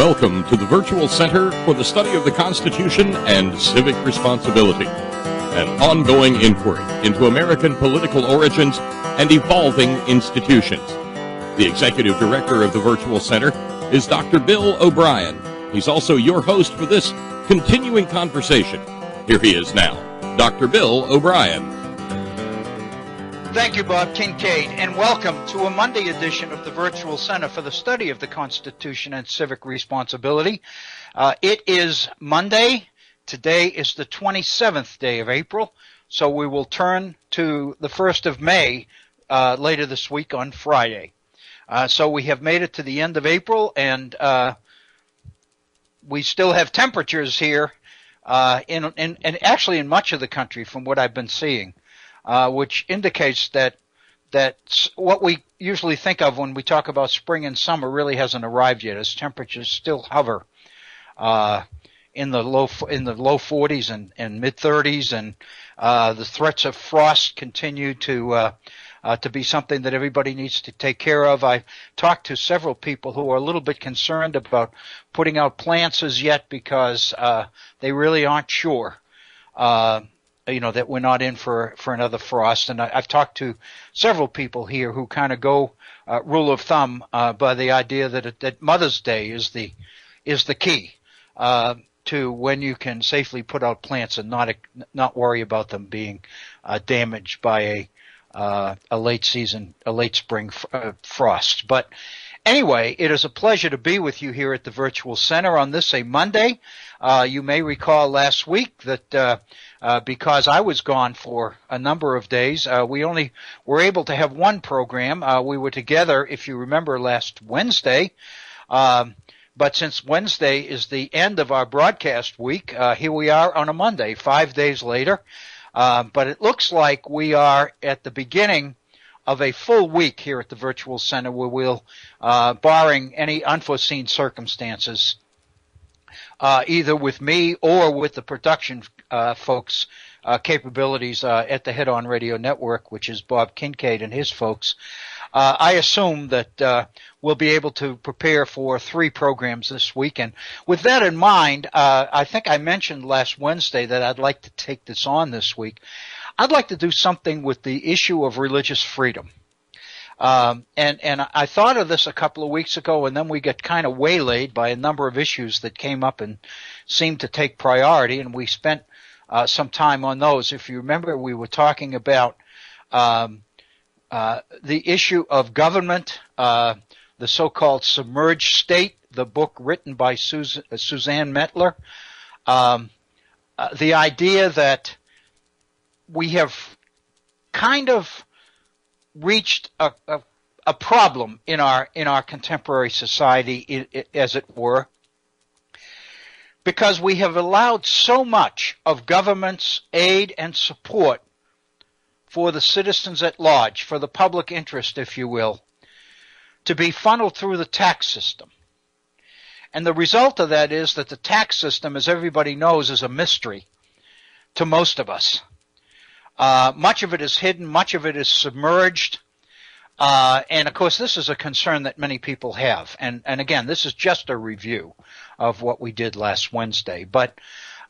Welcome to the Virtual Center for the Study of the Constitution and Civic Responsibility, an ongoing inquiry into American political origins and evolving institutions. The Executive Director of the Virtual Center is Dr. Bill O'Brien. He's also your host for this continuing conversation. Here he is now, Dr. Bill O'Brien. Thank you, Bob Kincaid, and welcome to a Monday edition of the Virtual Center for the Study of the Constitution and Civic Responsibility. It is Monday. Today is the 27th day of April, so we will turn to the 1st of May later this week on Friday. So we have made it to the end of April, and we still have temperatures here and actually in much of the country from what I've been seeing. Which indicates that what we usually think of when we talk about spring and summer really hasn't arrived yet, as temperatures still hover in the low 40s and mid 30s, and the threats of frost continue to be something that everybody needs to take care of. I've talked to several people who are a little bit concerned about putting out plants as yet because they really aren't sure. That we're not in for another frost. And I've talked to several people here who kind of go rule of thumb by the idea that Mother's Day is the key to when you can safely put out plants and not worry about them being damaged by a late spring frost. But anyway, it is a pleasure to be with you here at the Virtual Center on this, a Monday. You may recall last week that because I was gone for a number of days, we only were able to have one program. We were together, if you remember, last Wednesday. But since Wednesday is the end of our broadcast week, here we are on a Monday, 5 days later. But it looks like we are at the beginning of a full week here at the Virtual Center where we'll, barring any unforeseen circumstances, either with me or with the production folks' capabilities at the Head On Radio Network, which is Bob Kincaid and his folks, I assume that we'll be able to prepare for 3 programs this week. And with that in mind, I think I mentioned last Wednesday that I'd like to take this on this week. I'd like to do something with the issue of religious freedom. And I thought of this a couple of weeks ago, and then we got kind of waylaid by a number of issues that came up and seemed to take priority, and we spent some time on those. If you remember, we were talking about the issue of government, the so-called submerged state, the book written by Suzanne Mettler, the idea that we have kind of reached a problem in our contemporary society, as it were, because we have allowed so much of government's aid and support for the citizens at large, for the public interest, if you will, to be funneled through the tax system. And the result of that is that the tax system, as everybody knows, is a mystery to most of us. Much of it is hidden, much of it is submerged, and of course this is a concern that many people have. And again, this is just a review of what we did last Wednesday. But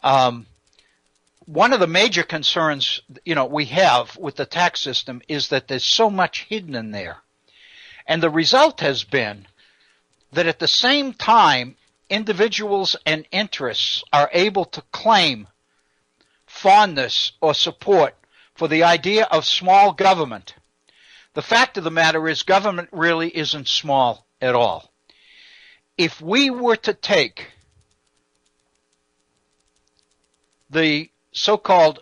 one of the major concerns, we have with the tax system is that there's so much hidden in there. And the result has been that at the same time, individuals and interests are able to claim fondness or support for the idea of small government. The fact of the matter is government really isn't small at all. If we were to take the so-called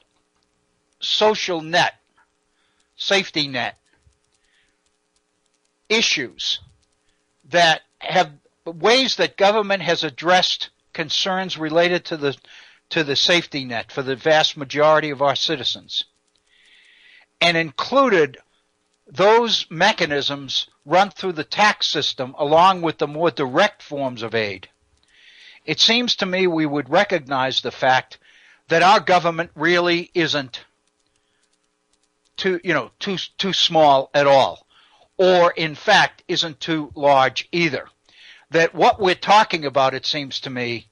social net, safety net issues that have ways that government has addressed concerns related to the safety net for the vast majority of our citizens, and included those mechanisms run through the tax system along with the more direct forms of aid, it seems to me we would recognize the fact that our government really isn't too small at all, or in fact isn't too large either. that what we're talking about, it seems to me,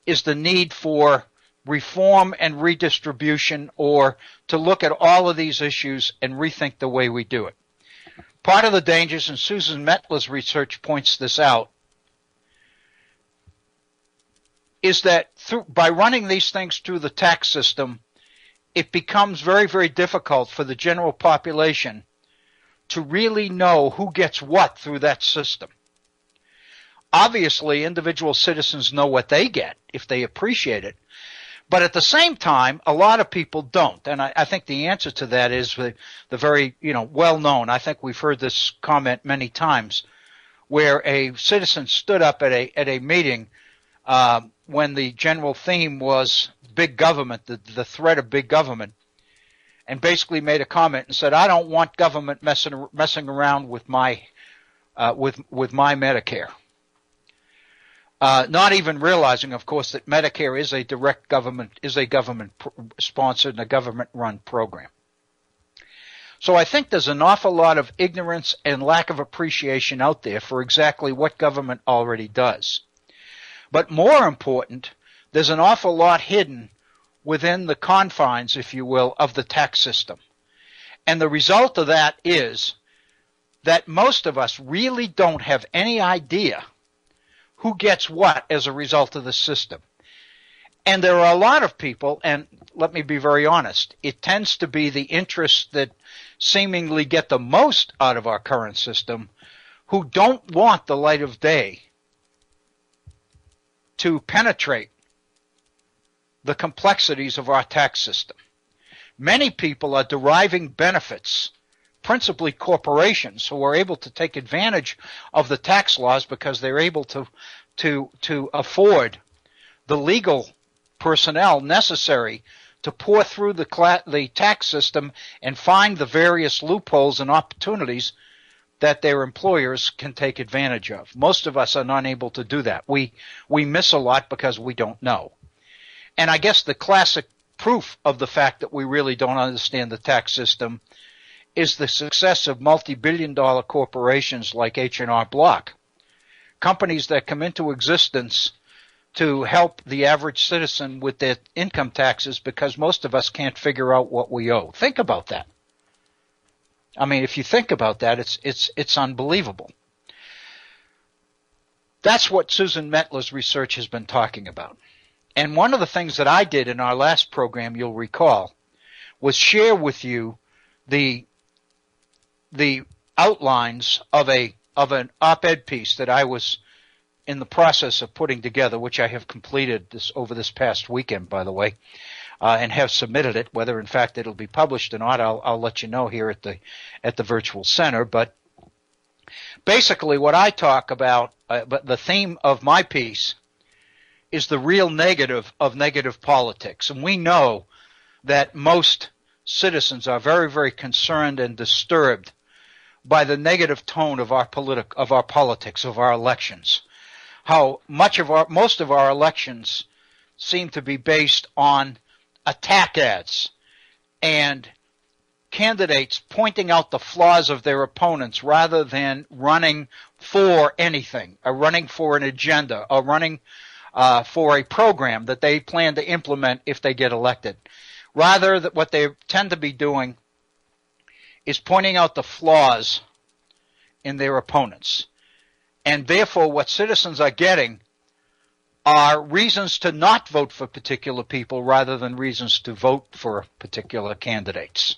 is the need for reform and redistribution, or to look at all of these issues and rethink the way we do it. Part of the dangers, and Susan Mettler's research points this out, is that by running these things through the tax system, it becomes very, very difficult for the general population to really know who gets what through that system. Obviously, individual citizens know what they get if they appreciate it. But at the same time, a lot of people don't. And I think the answer to that is the very, well known. I think we've heard this comment many times, where a citizen stood up at a meeting when the general theme was big government, the threat of big government, and basically made a comment and said, "I don't want government messing around with my Medicare." Not even realizing, of course, that Medicare is a government sponsored and a government-run program. So I think there's an awful lot of ignorance and lack of appreciation out there for exactly what government already does. But more important, there's an awful lot hidden within the confines, if you will, of the tax system. And the result of that is that most of us really don't have any idea who gets what as a result of the system. And there are a lot of people, and let me be very honest, it tends to be the interests that seemingly get the most out of our current system who don't want the light of day to penetrate the complexities of our tax system. Many people are deriving benefits, principally corporations, who are able to take advantage of the tax laws because they're able to afford the legal personnel necessary to pour through the tax system and find the various loopholes and opportunities that their employers can take advantage of. Most of us are not able to do that. We miss a lot because we don't know. And I guess the classic proof of the fact that we really don't understand the tax system is the success of multi-billion-dollar corporations like H&R Block, companies that come into existence to help the average citizen with their income taxes because most of us can't figure out what we owe. Think about that. I mean, if you think about that, it's unbelievable. That's what Susan Mettler's research has been talking about. And one of the things that I did in our last program, you'll recall, was share with you the outlines of an op-ed piece that I was in the process of putting together, which I have completed over this past weekend, by the way, and have submitted it. Whether in fact it'll be published or not, I'll let you know here at the Virtual Center. But basically, what I talk about, but the theme of my piece is the real negative of negative politics, and we know that most citizens are very, very concerned and disturbed by the negative tone of our politics, of our elections. How most of our elections seem to be based on attack ads and candidates pointing out the flaws of their opponents rather than running for anything, or running for an agenda, or running for a program that they plan to implement if they get elected. Rather, that what they tend to be doing is pointing out the flaws in their opponents. And therefore, what citizens are getting are reasons to not vote for particular people rather than reasons to vote for particular candidates.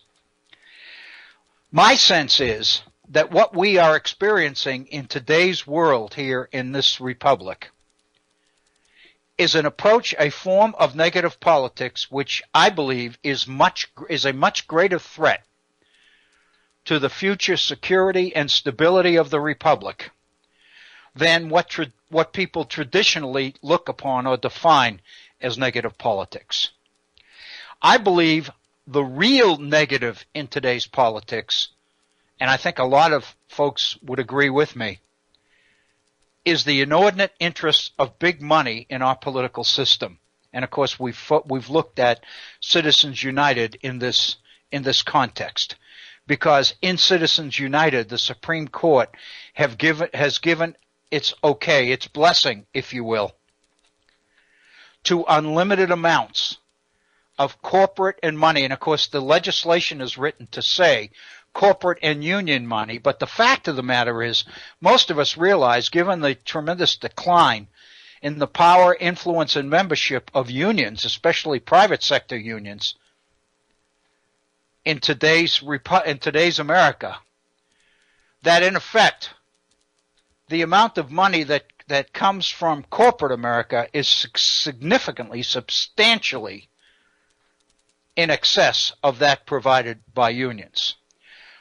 My sense is that what we are experiencing in today's world here in this republic is an approach, a form of negative politics, which I believe is a much greater threat to the future security and stability of the republic than what people traditionally look upon or define as negative politics. I believe the real negative in today's politics, and I think a lot of folks would agree with me, is the inordinate interest of big money in our political system. And of course, we've looked at Citizens United in this context, because in Citizens United, the Supreme Court has given it's okay, it's blessing, if you will, to unlimited amounts of corporate and money. And of course, the legislation is written to say corporate and union money. But the fact of the matter is, most of us realize, given the tremendous decline in the power, influence, and membership of unions, especially private sector unions, in today's America, that in effect, the amount of money that comes from corporate America is significantly, substantially in excess of that provided by unions.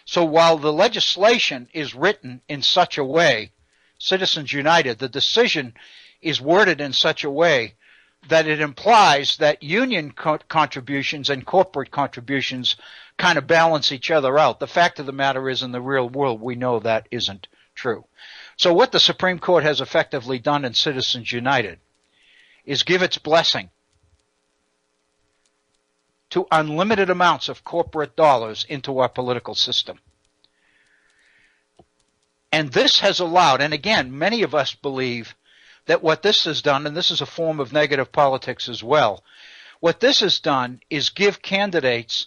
So while the legislation is written in such a way, Citizens United, the decision is worded in such a way that it implies that union contributions and corporate contributions kind of balance each other out. The fact of the matter is, in the real world, we know that isn't true. So what the Supreme Court has effectively done in Citizens United is give its blessing to unlimited amounts of corporate dollars into our political system. And this has allowed, and again, many of us believe that what this has done, and this is a form of negative politics as well, what this has done is give candidates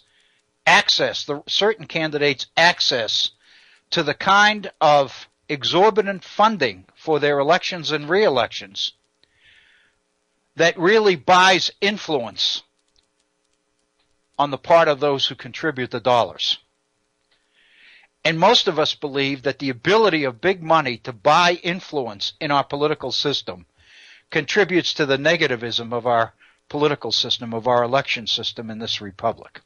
access, certain candidates access to the kind of exorbitant funding for their elections and re-elections that really buys influence on the part of those who contribute the dollars. And most of us believe that the ability of big money to buy influence in our political system contributes to the negativism of our political system, of our election system in this republic.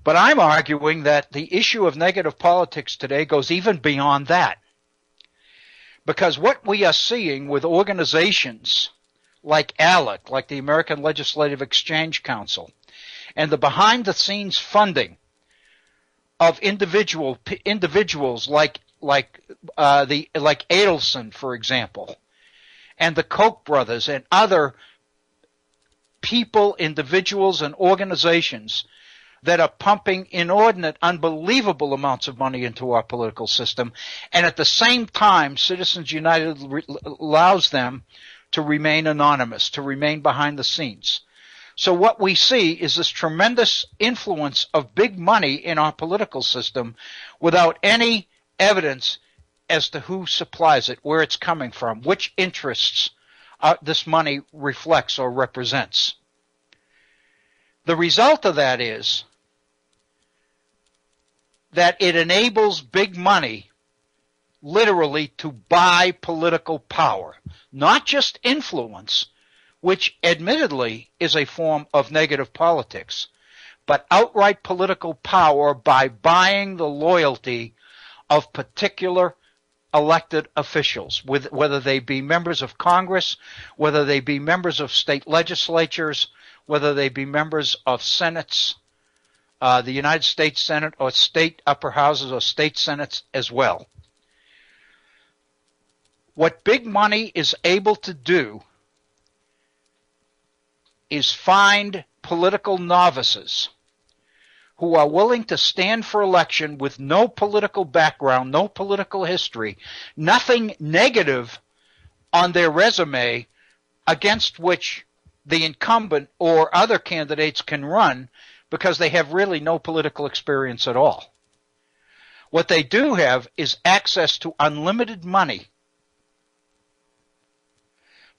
But I'm arguing that the issue of negative politics today goes even beyond that. Because what we are seeing with organizations like ALEC, like the American Legislative Exchange Council, and the behind-the-scenes funding of individuals like Adelson, for example, and the Koch brothers and other people, individuals, and organizations that are pumping inordinate, unbelievable amounts of money into our political system, and at the same time, Citizens United allows them to remain anonymous, to remain behind the scenes. So what we see is this tremendous influence of big money in our political system without any evidence as to who supplies it, where it's coming from, which interests this money reflects or represents. The result of that is that it enables big money literally to buy political power, not just influence, which admittedly is a form of negative politics, but outright political power by buying the loyalty of particular elected officials, whether they be members of Congress, whether they be members of state legislatures, whether they be members of senates, the United States Senate, or state upper houses or state senates as well. What big money is able to do is find political novices who are willing to stand for election with no political background, no political history, nothing negative on their resume against which the incumbent or other candidates can run because they have really no political experience at all. What they do have is access to unlimited money.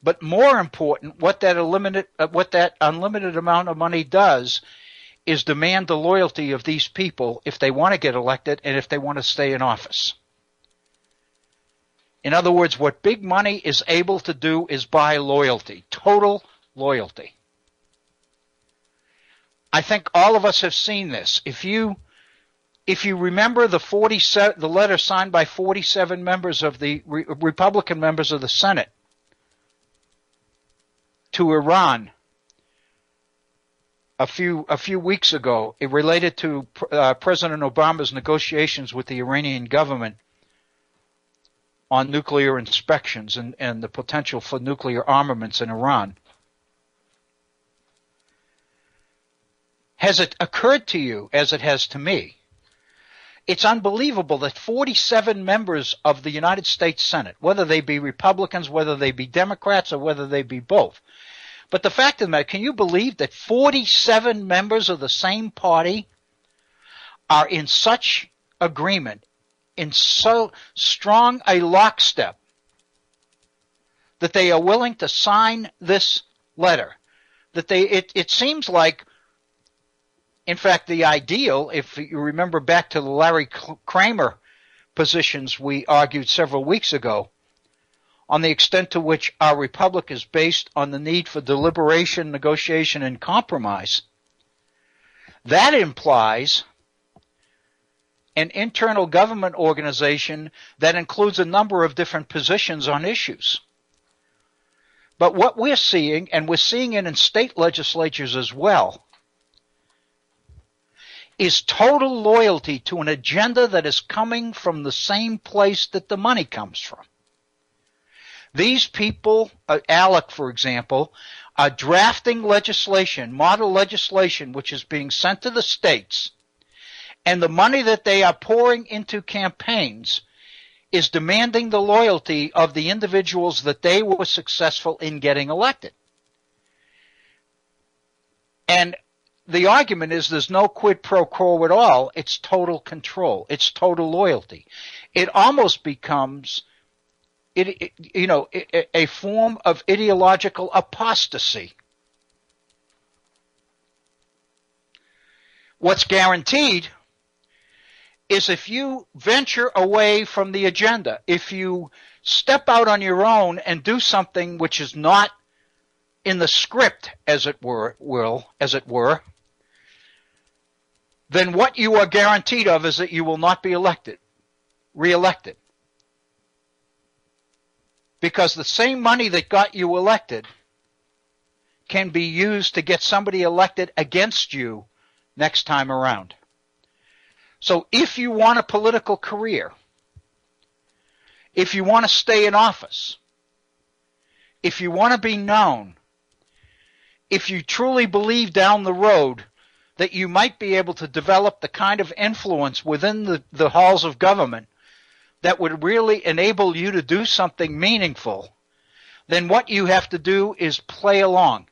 But more important, what that unlimited amount of money does is demand the loyalty of these people if they want to get elected and if they want to stay in office. In other words, what big money is able to do is buy loyalty, total loyalty. I think all of us have seen this. If you remember the letter signed by 47 members of the Republican members of the Senate to Iran a few weeks ago, it related to President Obama's negotiations with the Iranian government on nuclear inspections and the potential for nuclear armaments in Iran. Has it occurred to you, as it has to me, It's unbelievable that 47 members of the United States Senate, whether they be Republicans, whether they be Democrats, or whether they be both. But the fact of the matter, can you believe that 47 members of the same party are in such agreement, in so strong a lockstep, that they are willing to sign this letter? That it seems like, in fact, the ideal, if you remember back to the Larry Kramer positions we argued several weeks ago, on the extent to which our republic is based on the need for deliberation, negotiation, and compromise, that implies an internal government organization that includes a number of different positions on issues. But what we're seeing, and we're seeing it in state legislatures as well, is total loyalty to an agenda that is coming from the same place that the money comes from. These people, ALEC, for example, are drafting legislation, model legislation, which is being sent to the states, and the money that they are pouring into campaigns is demanding the loyalty of the individuals that they were successful in getting elected. And the argument is there's no quid pro quo at all. It's total control. It's total loyalty. It almost becomes a form of ideological apostasy. What's guaranteed is if you venture away from the agenda, if you step out on your own and do something which is not in the script, as it were, then what you are guaranteed of is that you will not be reelected. Because the same money that got you elected can be used to get somebody elected against you next time around. So if you want a political career, if you want to stay in office, if you want to be known, if you truly believe down the road that you might be able to develop the kind of influence within the halls of government that would really enable you to do something meaningful, then what you have to do is play along.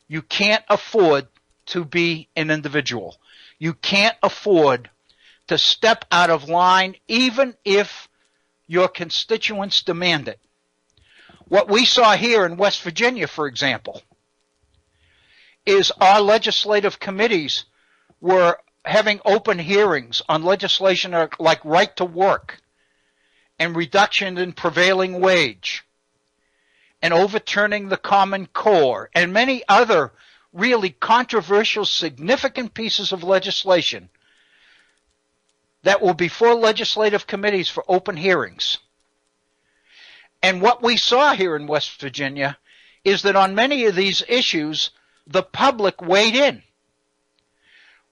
You can't afford to be an individual. You can't afford to step out of line even if your constituents demand it. What we saw here in West Virginia, for example, is our legislative committees were having open hearings on legislation like right to work and reduction in prevailing wage and overturning the Common Core and many other really controversial, significant pieces of legislation that will be before legislative committees for open hearings. And what we saw here in West Virginia is that on many of these issues, the public weighed in.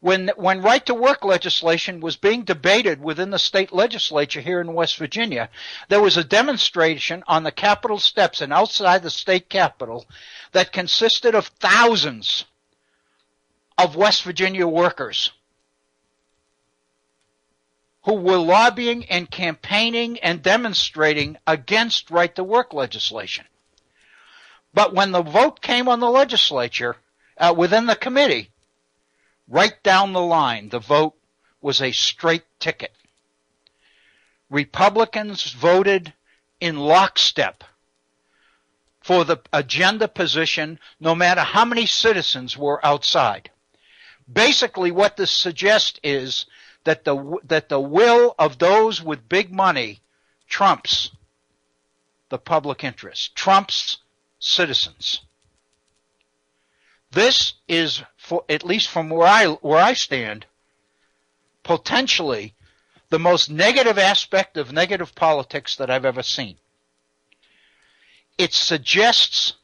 When right-to-work legislation was being debated within the state legislature here in West Virginia, there was a demonstration on the Capitol steps and outside the state capitol that consisted of thousands of West Virginia workers who were lobbying and campaigning and demonstrating against right-to-work legislation. But when the vote came on the legislature, within the committee, right down the line, the vote was a straight ticket. Republicans voted in lockstep for the agenda position, no matter how many citizens were outside. Basically, what this suggests is that the will of those with big money trumps the public interest, trumps citizens. This is, for at least from where I stand, potentially the most negative aspect of negative politics that I've ever seen. It suggests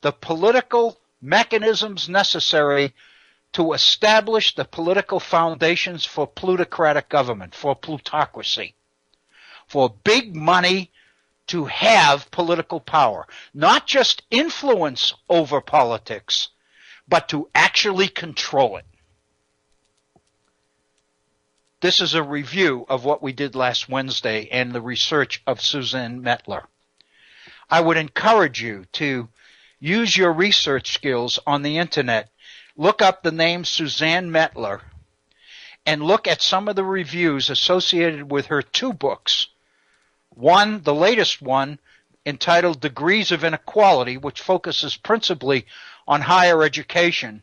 the political mechanisms necessary to establish the political foundations for plutocratic government, for plutocracy, for big money to have political power, not just influence over politics, but to actually control it. This is a review of what we did last Wednesday and the research of Suzanne Mettler. I would encourage you to use your research skills on the internet. Look up the name Suzanne Mettler and look at some of the reviews associated with her two books. One, the latest one, entitled Degrees of Inequality, which focuses principally on higher education.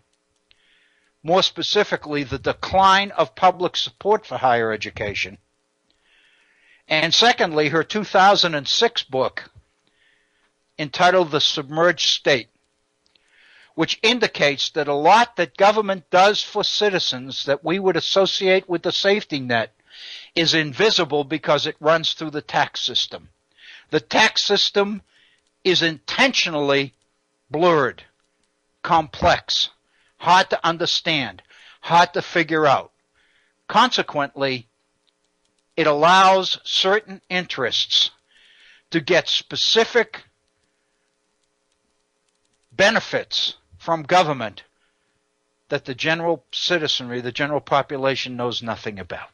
More specifically, the decline of public support for higher education. And secondly, her 2006 book entitled The Submerged State, which indicates that a lot that government does for citizens that we would associate with the safety net is invisible because it runs through the tax system. The tax system is intentionally blurred, complex, hard to understand, hard to figure out. Consequently, it allows certain interests to get specific benefits from government that the general citizenry, the general population knows nothing about.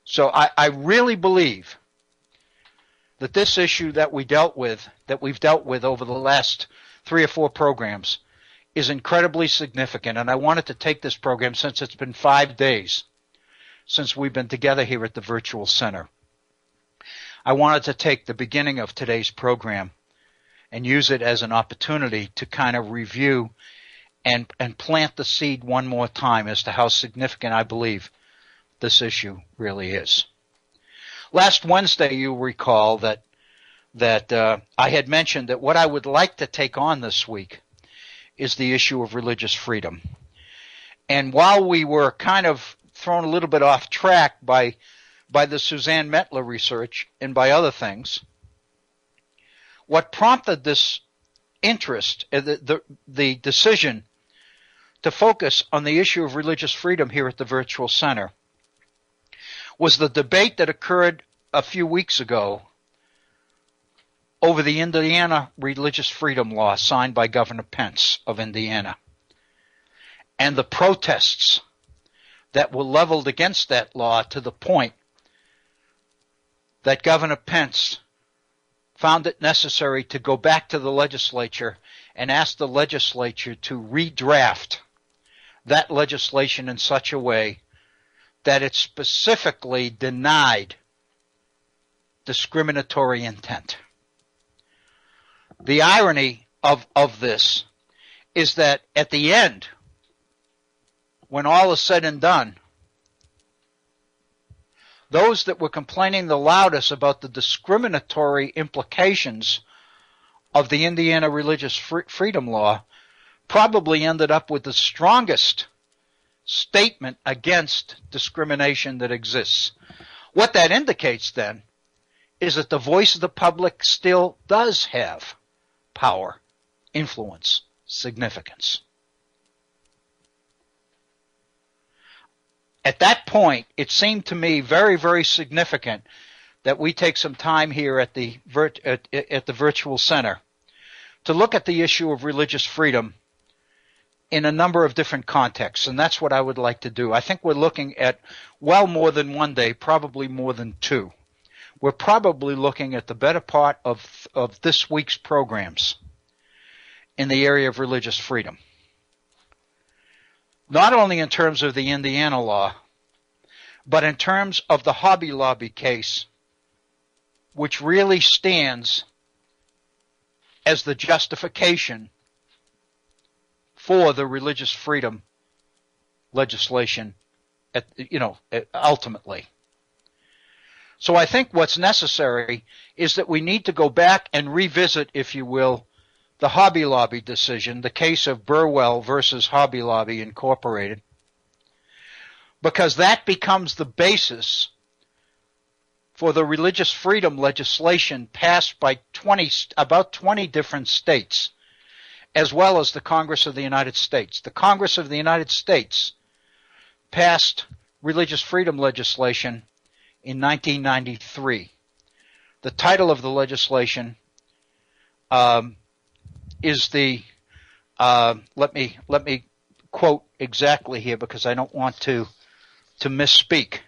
So I really believe that this issue that we've dealt with over the last 3 or 4 programs is incredibly significant. And I wanted to take this program, since it's been 5 days since we've been together here at the Virtual Center. I wanted to take the beginning of today's program and use it as an opportunity to kind of review and plant the seed one more time as to how significant I believe this issue really is. Last Wednesday, you'll recall that I had mentioned that what I would like to take on this week is the issue of religious freedom. And while we were kind of thrown a little bit off track by the Suzanne Mettler research and by other things, what prompted this interest, the decision to focus on the issue of religious freedom here at the Virtual Center, was the debate that occurred a few weeks ago over the Indiana religious freedom law signed by Governor Pence of Indiana, and the protests that were leveled against that law, to the point that Governor Pence found it necessary to go back to the legislature and ask the legislature to redraft that legislation in such a way that it specifically denied discriminatory intent. The irony of this is that at the end, when all is said and done, those that were complaining the loudest about the discriminatory implications of the Indiana religious freedom law probably ended up with the strongest statement against discrimination that exists. What that indicates then is that the voice of the public still does have power, influence, significance. At that point, it seemed to me very, very significant that we take some time here at the Virtual Center to look at the issue of religious freedom in a number of different contexts, and that's what I would like to do. I think we're looking at well more than one day, probably more than 2. We're probably looking at the better part of this week's programs in the area of religious freedom. Not only in terms of the Indiana law, but in terms of the Hobby Lobby case, which really stands as the justification for the religious freedom legislation, ultimately. So I think what's necessary is that we need to go back and revisit, if you will, the Hobby Lobby decision, the case of Burwell versus Hobby Lobby Incorporated, because that becomes the basis for the religious freedom legislation passed by about 20 different states, as well as the Congress of the United States. The Congress of the United States passed religious freedom legislation in 1993. The title of the legislation is the let me quote exactly here because I don't want to misspeak.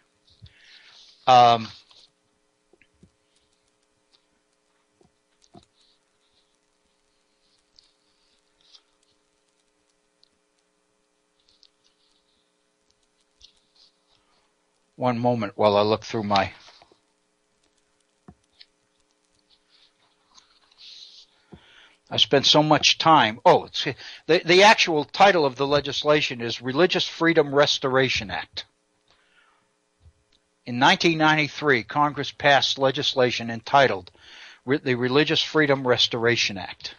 One moment while I look through my... I spent so much time. The actual title of the legislation is Religious Freedom Restoration Act. In 1993, Congress passed legislation entitled the Religious Freedom Restoration Act.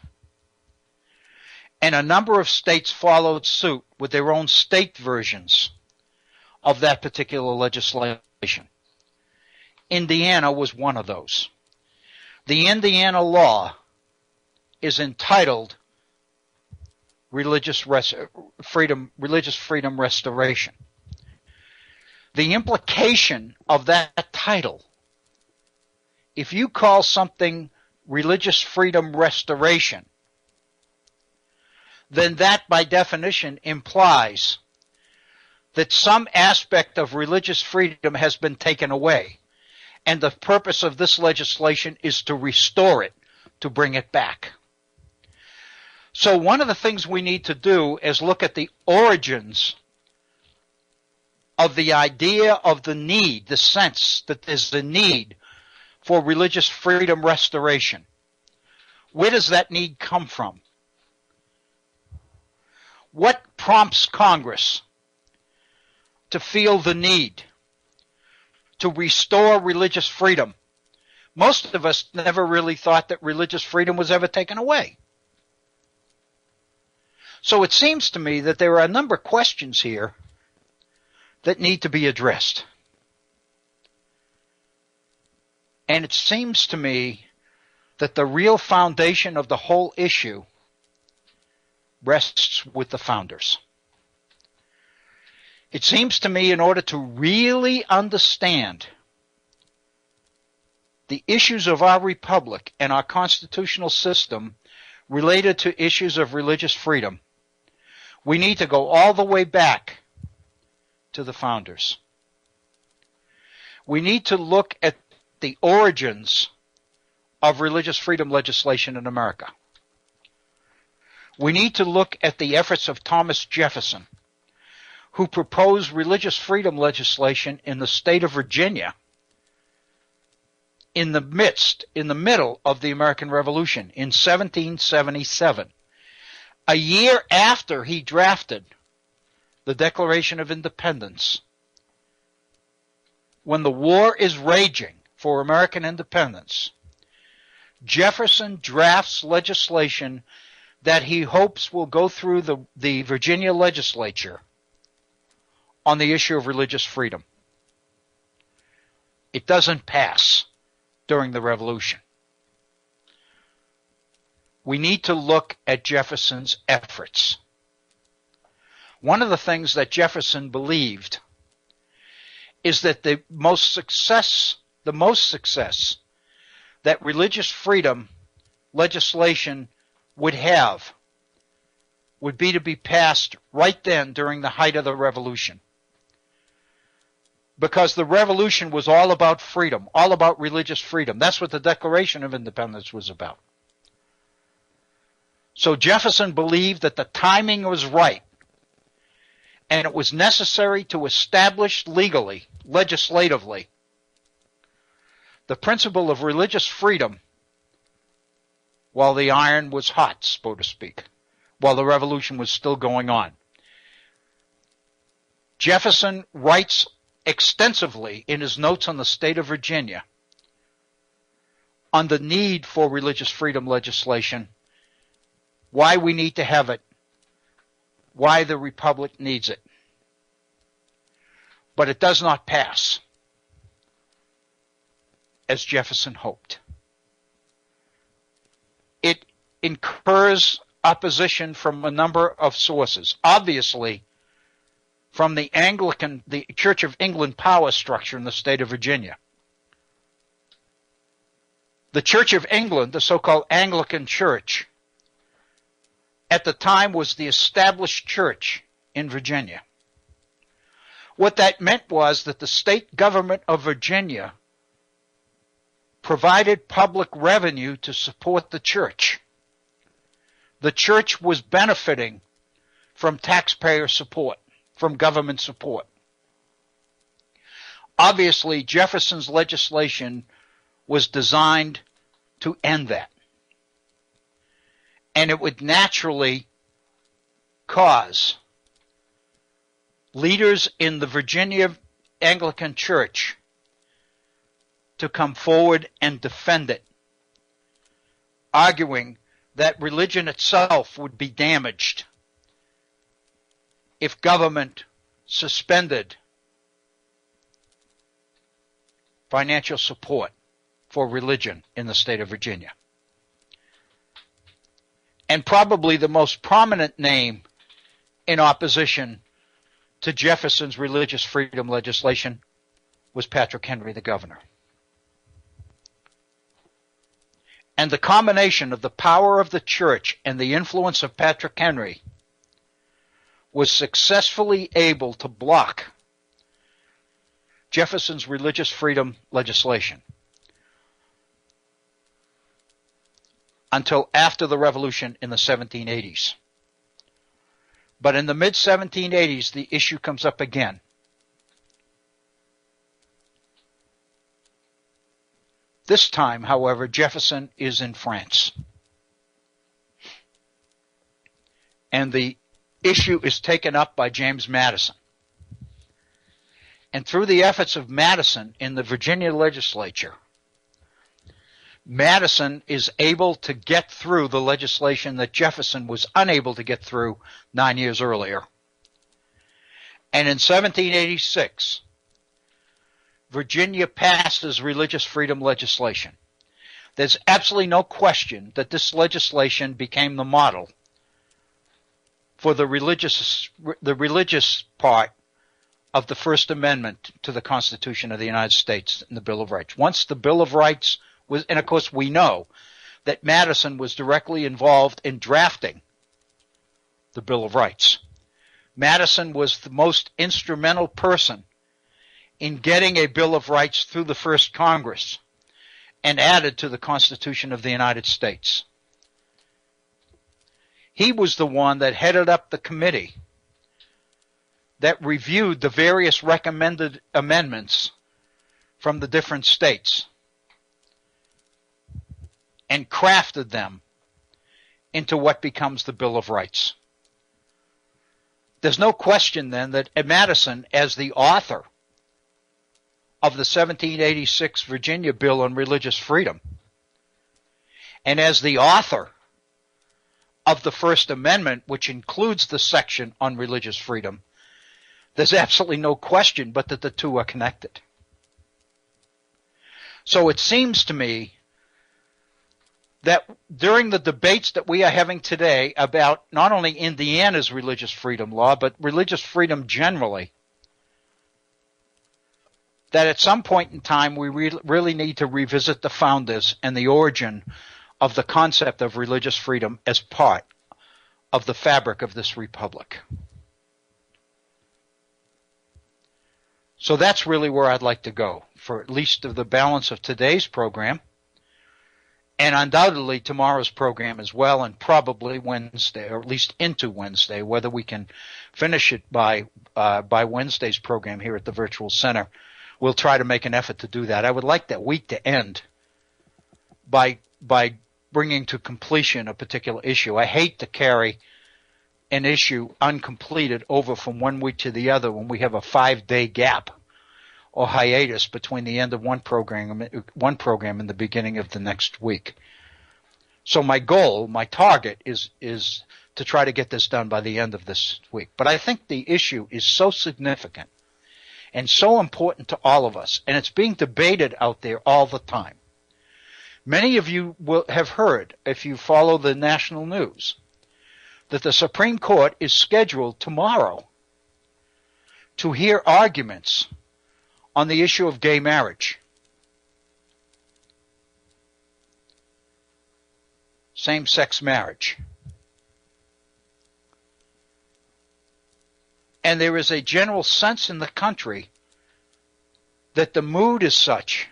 And a number of states followed suit with their own state versions of that particular legislation. Indiana was one of those. The Indiana law is entitled Religious Freedom Restoration. The implication of that title, if you call something Religious Freedom Restoration, then that by definition implies that some aspect of religious freedom has been taken away. And the purpose of this legislation is to restore it, to bring it back. So one of the things we need to do is look at the origins of the idea of the need, the sense that there's the need for religious freedom restoration. Where does that need come from? What prompts Congress to feel the need to restore religious freedom? Most of us never really thought that religious freedom was ever taken away. So it seems to me that there are a number of questions here that need to be addressed. And it seems to me that the real foundation of the whole issue rests with the founders. It seems to me in order to really understand the issues of our republic and our constitutional system related to issues of religious freedom, we need to go all the way back to the founders. We need to look at the origins of religious freedom legislation in America. We need to look at the efforts of Thomas Jefferson, who proposed religious freedom legislation in the state of Virginia in the middle of the American Revolution in 1777. A year after he drafted the Declaration of Independence, when the war is raging for American independence, Jefferson drafts legislation that he hopes will go through the Virginia legislature on the issue of religious freedom. It doesn't pass during the Revolution. We need to look at Jefferson's efforts. One of the things that Jefferson believed is that the most success that religious freedom legislation would have would be to be passed right then during the height of the Revolution. Because the Revolution was all about freedom, all about religious freedom. That's what the Declaration of Independence was about. So Jefferson believed that the timing was right, and it was necessary to establish legally, legislatively, the principle of religious freedom while the iron was hot, so to speak, while the revolution was still going on. Jefferson writes extensively in his notes on the state of Virginia on the need for religious freedom legislation, why we need to have it, why the Republic needs it. But it does not pass as Jefferson hoped. It incurs opposition from a number of sources. Obviously, from the Church of England power structure in the state of Virginia. The Church of England, the so-called Anglican Church, at the time was the established church in Virginia. What that meant was that the state government of Virginia provided public revenue to support the church. The church was benefiting from taxpayer support, from government support. Obviously, Jefferson's legislation was designed to end that. And it would naturally cause leaders in the Virginia Anglican Church to come forward and defend it, arguing that religion itself would be damaged if government suspended financial support for religion in the state of Virginia. And probably the most prominent name in opposition to Jefferson's religious freedom legislation was Patrick Henry, the governor. And the combination of the power of the church and the influence of Patrick Henry was successfully able to block Jefferson's religious freedom legislation until after the Revolution in the 1780s. But in the mid-1780s, the issue comes up again. This time, however, Jefferson is in France. And the issue is taken up by James Madison. And through the efforts of Madison in the Virginia legislature, Madison is able to get through the legislation that Jefferson was unable to get through 9 years earlier. And in 1786, Virginia passes religious freedom legislation. There's absolutely no question that this legislation became the model for the religious part of the First Amendment to the Constitution of the United States and the Bill of Rights. Once the Bill of Rights was, and of course we know that Madison was directly involved in drafting the Bill of Rights. Madison was the most instrumental person in getting a Bill of Rights through the first Congress and added to the Constitution of the United States. He was the one that headed up the committee that reviewed the various recommended amendments from the different states and crafted them into what becomes the Bill of Rights. There's no question then that Madison, as the author of the 1786 Virginia Bill on Religious Freedom, and as the author of the First Amendment, which includes the section on religious freedom, there's absolutely no question but that the two are connected. So it seems to me that during the debates that we are having today about not only Indiana's religious freedom law, but religious freedom generally, that at some point in time we really need to revisit the founders and the origin of the concept of religious freedom as part of the fabric of this republic. So that's really where I'd like to go for at least of the balance of today's program, and undoubtedly tomorrow's program as well, and probably Wednesday, or at least into Wednesday. Whether we can finish it by Wednesday's program here at the Virtual Center, we'll try to make an effort to do that. I would like that week to end by bringing to completion a particular issue. I hate to carry an issue uncompleted over from one week to the other when we have a 5-day gap or hiatus between the end of one program and the beginning of the next week. So my goal, my target is to try to get this done by the end of this week. But I think the issue is so significant and so important to all of us, and it's being debated out there all the time. Many of you will have heard, if you follow the national news, that the Supreme Court is scheduled tomorrow to hear arguments on the issue of gay marriage. Same-sex marriage. And there is a general sense in the country that the mood is such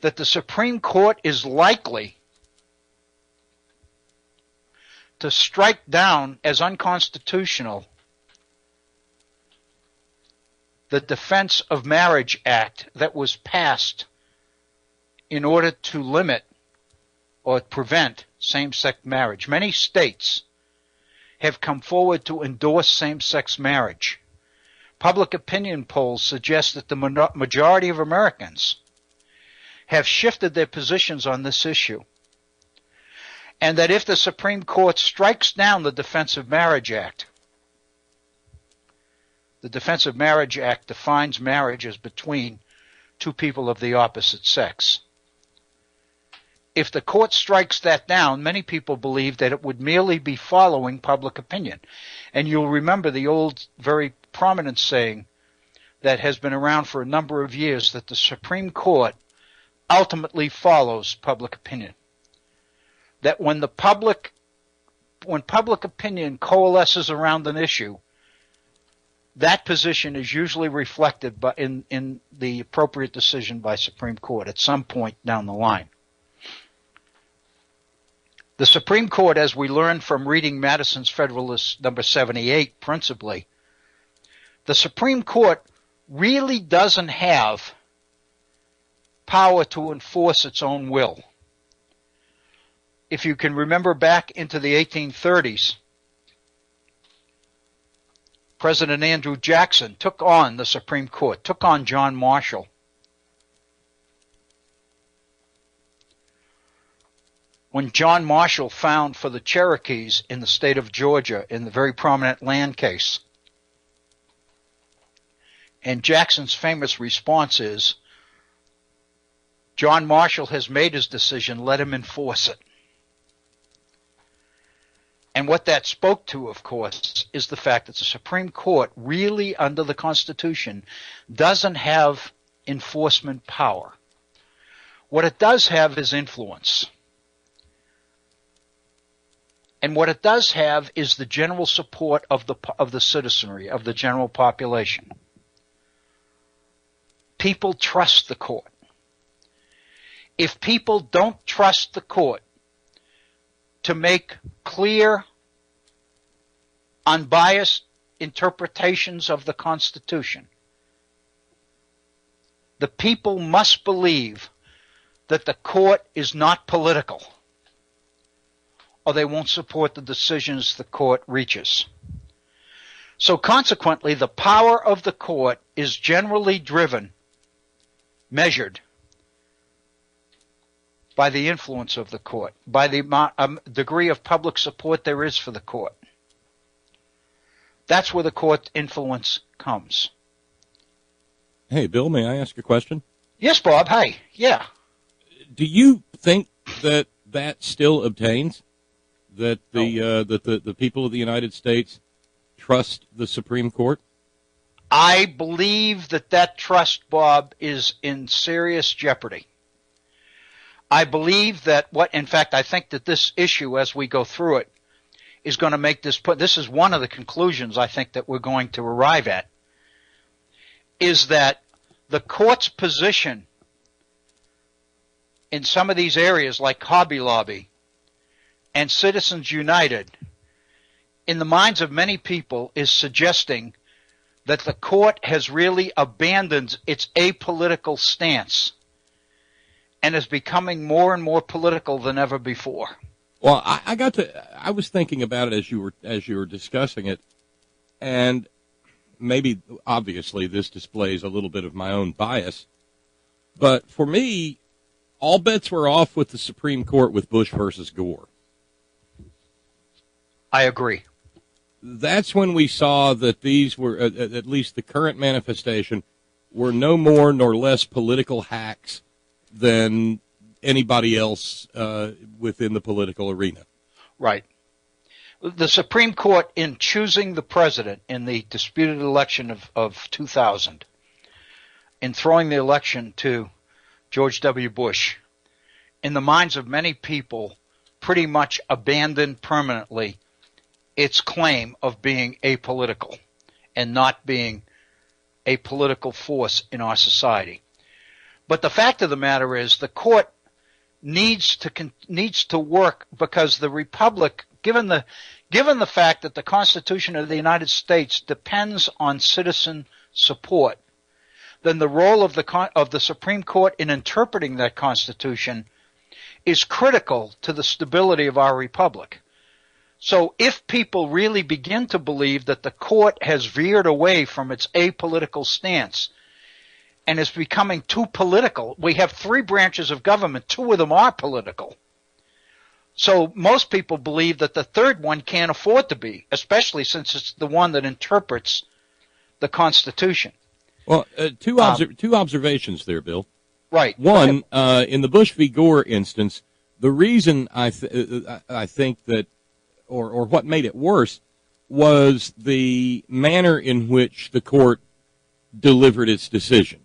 that the Supreme Court is likely to strike down as unconstitutional the Defense of Marriage Act that was passed in order to limit or prevent same-sex marriage. Many states have come forward to endorse same-sex marriage. Public opinion polls suggest that the majority of Americans have shifted their positions on this issue, and that if the Supreme Court strikes down the Defense of Marriage Act, the Defense of Marriage Act defines marriage as between two people of the opposite sex. If the court strikes that down, many people believe that it would merely be following public opinion. And you'll remember the old, very prominent saying that has been around for a number of years, that the Supreme Court ultimately follows public opinion. That when public opinion coalesces around an issue, that position is usually reflected in the appropriate decision by Supreme Court at some point down the line. The Supreme Court, as we learned from reading Madison's Federalist number 78 principally, the Supreme Court really doesn't have power to enforce its own will. If you can remember back into the 1830s, President Andrew Jackson took on the Supreme Court, took on John Marshall. When John Marshall found for the Cherokees in the state of Georgia in the very prominent land case. And Jackson's famous response is, John Marshall has made his decision, let him enforce it. And what that spoke to, of course, is the fact that the Supreme Court really, under the Constitution, doesn't have enforcement power. What it does have is influence. And what it does have is the general support of the citizenry, of the general population. People trust the court. If people don't trust the court to make clear, unbiased interpretations of the Constitution, the people must believe that the court is not political, or they won't support the decisions the court reaches. So consequently, the power of the court is generally measured by the influence of the court, by the degree of public support there is for the court. That's where the court influence comes. Hey, Bill, may I ask a question? Yes, Bob. Hi. Yeah. Do you think that still obtains? That the people of the United States trust the Supreme Court? I believe that trust, Bob, is in serious jeopardy. I believe that in fact, I think that this issue, as we go through it, is going to make this is one of the conclusions I think that we're going to arrive at, is that the court's position in some of these areas like Hobby Lobby and Citizens United, in the minds of many people, is suggesting that the court has really abandoned its apolitical stance and is becoming more and more political than ever before. Well, I was thinking about it as you were discussing it, and maybe obviously this displays a little bit of my own bias, but for me, all bets were off with the Supreme Court with Bush versus Gore. I agree. That's when we saw that these were, at least the current manifestation, were no more nor less political hacks than anybody else within the political arena. Right. The Supreme Court, in choosing the president in the disputed election of 2000, in throwing the election to George W. Bush, in the minds of many people, pretty much abandoned permanently its claim of being apolitical. and not being a political force in our society. But the fact of the matter is the court needs to work, because the republic, given the fact that the Constitution of the United States depends on citizen support, then the role of the Supreme Court in interpreting that Constitution is critical to the stability of our republic. So if people really begin to believe that the court has veered away from its apolitical stance and is becoming too political, we have 3 branches of government, 2 of them are political. So most people believe that the third one can't afford to be, especially since it's the one that interprets the Constitution. Well, two observations there, Bill. Right. One, in the Bush v. Gore instance, the reason I think that, or what made it worse, was the manner in which the court delivered its decision.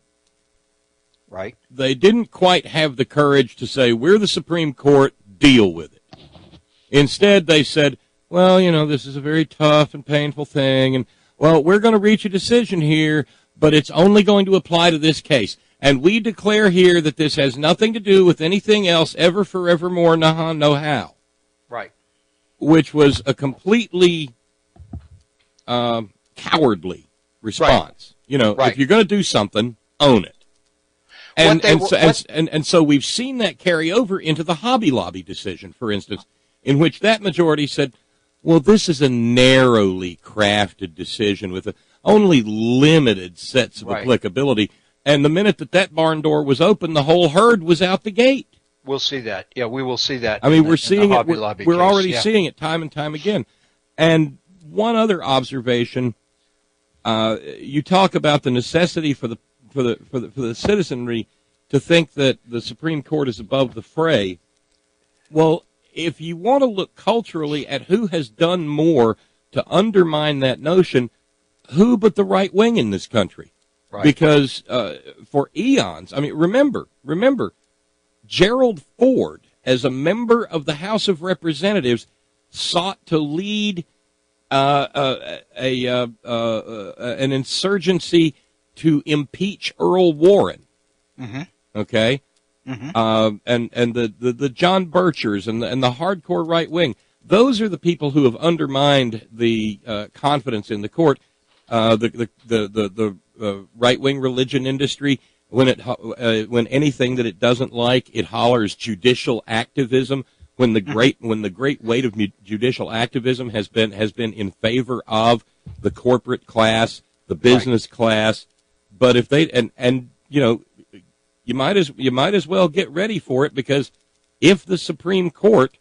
Right. They didn't quite have the courage to say, we're the Supreme Court, deal with it. Instead, they said, well, this is a very tough and painful thing, and, well, we're going to reach a decision here, but it's only going to apply to this case. And we declare here that this has nothing to do with anything else ever, forevermore, no how. Right. Which was a completely cowardly response. Right. If you're going to do something, own it. And so we've seen that carry over into the Hobby Lobby decision, for instance, in which that majority said, well, this is a narrowly crafted decision with only limited sets of applicability. And the minute that barn door was open, the whole herd was out the gate. We'll see that. Yeah, we will see that. I mean, we're seeing it. We're already case. seeing it time and time again. And one other observation, you talk about the necessity for the citizenry to think that the Supreme Court is above the fray. Well, if you want to look culturally at who has done more to undermine that notion, who but the right wing in this country? Right. Because for eons, I mean, remember, Gerald Ford, as a member of the House of Representatives, sought to lead an insurgency to impeach Earl Warren. Mm-hmm. Okay, mm-hmm. And the John Birchers and the hardcore right wing. Those are the people who have undermined the confidence in the court. The right wing religion industry, when anything that it doesn't like, it hollers judicial activism. When the great weight of judicial activism has been in favor of the corporate class, the business class. But if they and you might as well get ready for it, because if the Supreme Court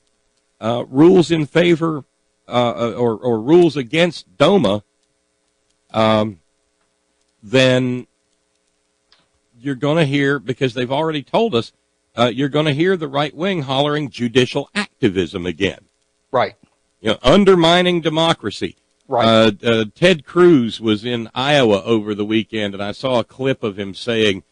rules in favor or rules against DOMA, then you're going to hear, because they've already told us, you're going to hear the right wing hollering judicial activism again. Right. Undermining democracy. Right. Ted Cruz was in Iowa over the weekend, and I saw a clip of him saying,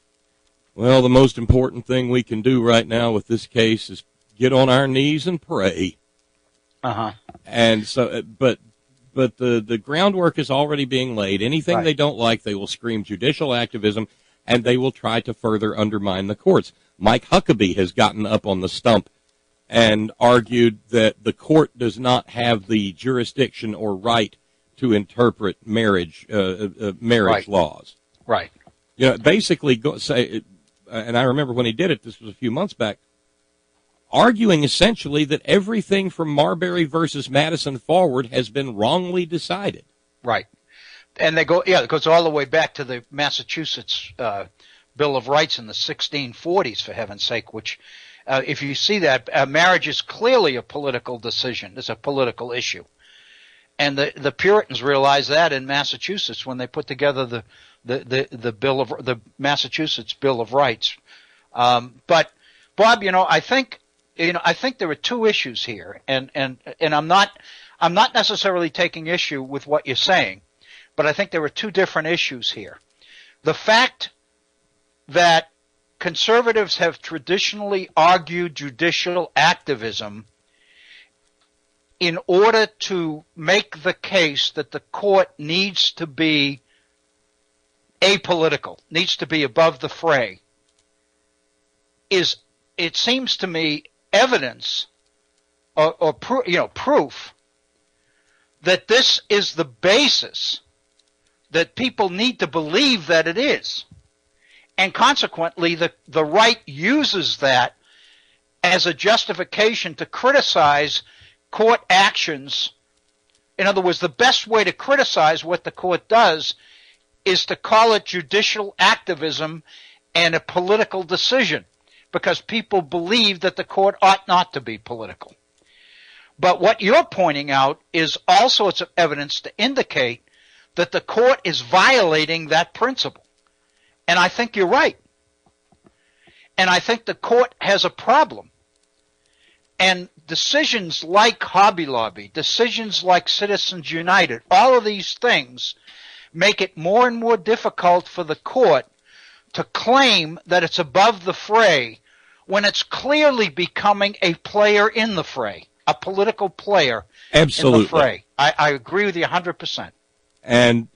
well, the most important thing we can do right now with this case is get on our knees and pray. Uh-huh. And so, but the groundwork is already being laid. Anything they don't like, they will scream judicial activism, and they will try to further undermine the courts. Mike Huckabee has gotten up on the stump and argued that the court does not have the jurisdiction or right to interpret marriage laws. Right. Basically say, and I remember when he did it, this was a few months back, arguing essentially that everything from Marbury versus Madison forward has been wrongly decided. Right. And it goes all the way back to the Massachusetts Bill of Rights in the 1640s, for heaven's sake, which, if you see that, marriage is clearly a political decision. It's a political issue. And the Puritans realized that in Massachusetts when they put together the Massachusetts Bill of Rights. But Bob, I think there are two issues here, and I'm not necessarily taking issue with what you're saying, but I think there are two different issues here. The fact that conservatives have traditionally argued judicial activism in order to make the case that the court needs to be apolitical, needs to be above the fray, is, it seems to me, evidence or proof that this is the basis that people need to believe that it is. And consequently, the right uses that as a justification to criticize court actions. In other words, the best way to criticize what the court does is to call it judicial activism and a political decision, because people believe that the court ought not to be political. But what you're pointing out is all sorts of evidence to indicate that the court is violating that principle. And I think you're right. And I think the court has a problem. And decisions like Hobby Lobby, decisions like Citizens United, all of these things make it more and more difficult for the court to claim that it's above the fray when it's clearly becoming a player in the fray, a political player Absolutely. in the fray. I agree with you 100%. And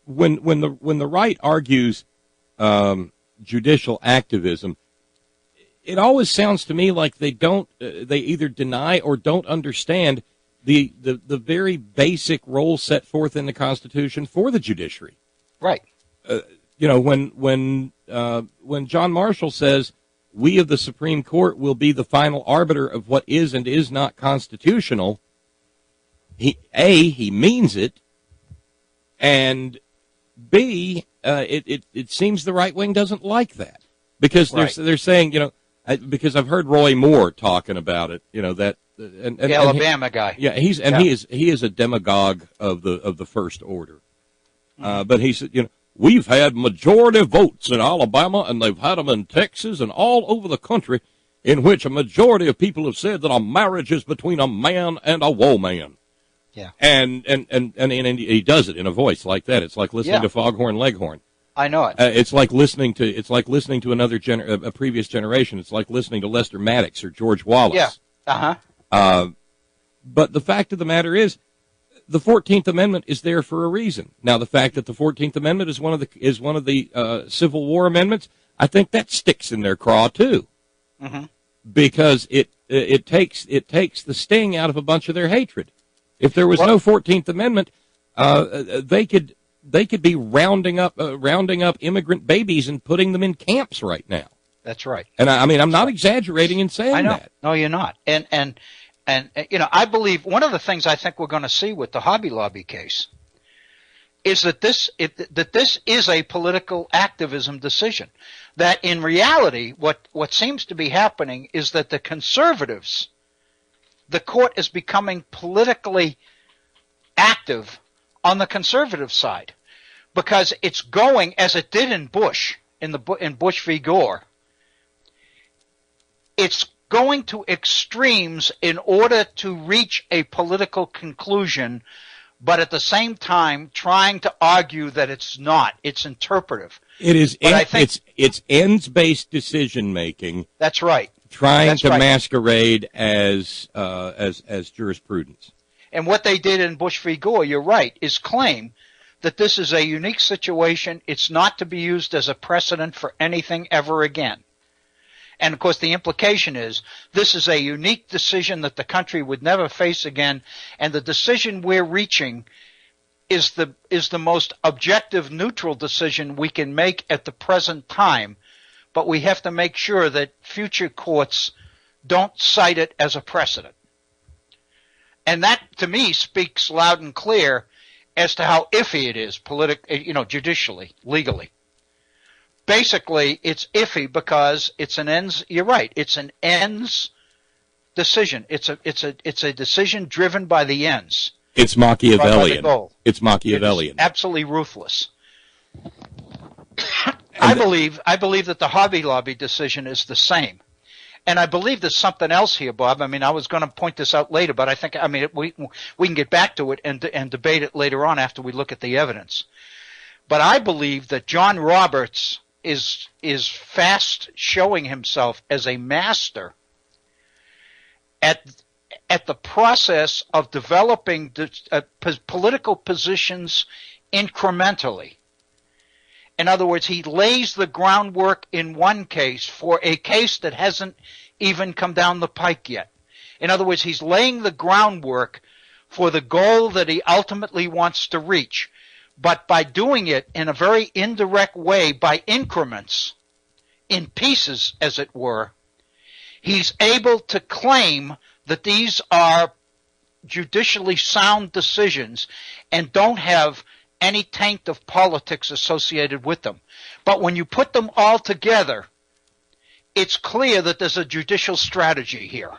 when the right argues judicial activism, it always sounds to me like they either deny or don't understand the very basic role set forth in the Constitution for the judiciary. Right. When John Marshall says we of the Supreme Court will be the final arbiter of what is and is not constitutional, he means it, and B, it seems the right wing doesn't like that, because they're saying, because I've heard Roy Moore talking about it, that the Alabama guy. Yeah, he is a demagogue of the first order. But he said, we've had majority votes in Alabama, and they've had them in Texas and all over the country, in which a majority of people have said that a marriage is between a man and a woman. Yeah. And he does it in a voice like that. It's like listening to Foghorn Leghorn. I know it. It's like listening to another a previous generation. It's like listening to Lester Maddox or George Wallace. Yeah. But the fact of the matter is, the 14th Amendment is there for a reason. Now, the fact that the 14th Amendment is one of the Civil War amendments, I think that sticks in their craw too, because it takes the sting out of a bunch of their hatred. If there was no 14th Amendment, they could be rounding up immigrant babies and putting them in camps right now. That's right. And I'm not exaggerating in saying that. No, you're not. And I believe one of the things I think we're going to see with the Hobby Lobby case is that this is a political activism decision. That in reality, what seems to be happening is that the conservatives, the court is becoming politically active on the conservative side, because it's going, as it did in Bush, in Bush v. Gore, it's going to extremes in order to reach a political conclusion, but at the same time trying to argue that it's not. It's interpretive. It is. It's ends-based decision making. That's right. Trying to masquerade as jurisprudence. And what they did in Bush v. Gore, you're right, is claim that this is a unique situation. It's not to be used as a precedent for anything ever again. And, of course, the implication is this is a unique decision that the country would never face again, and the decision we're reaching is the most objective, neutral decision we can make at the present time, but we have to make sure that future courts don't cite it as a precedent. And that, to me, speaks loud and clear as to how iffy it is judicially, legally. Basically, it's iffy because it's an ends. You're right. It's an ends decision. It's a decision driven by the ends. It's Machiavellian. By the goal. It's Machiavellian. It is absolutely ruthless. I believe that the Hobby Lobby decision is the same. And I believe there's something else here, Bob. I was going to point this out later, but I think, we can get back to it and debate it later on after we look at the evidence. But I believe that John Roberts is fast showing himself as a master at at the process of developing political positions incrementally. In other words, he lays the groundwork in one case for a case that hasn't even come down the pike yet. In other words, he's laying the groundwork for the goal that he ultimately wants to reach. But by doing it in a very indirect way, by increments, in pieces, as it were, he's able to claim that these are judicially sound decisions and don't have any taint of politics associated with them. But when you put them all together, it's clear that there's a judicial strategy here.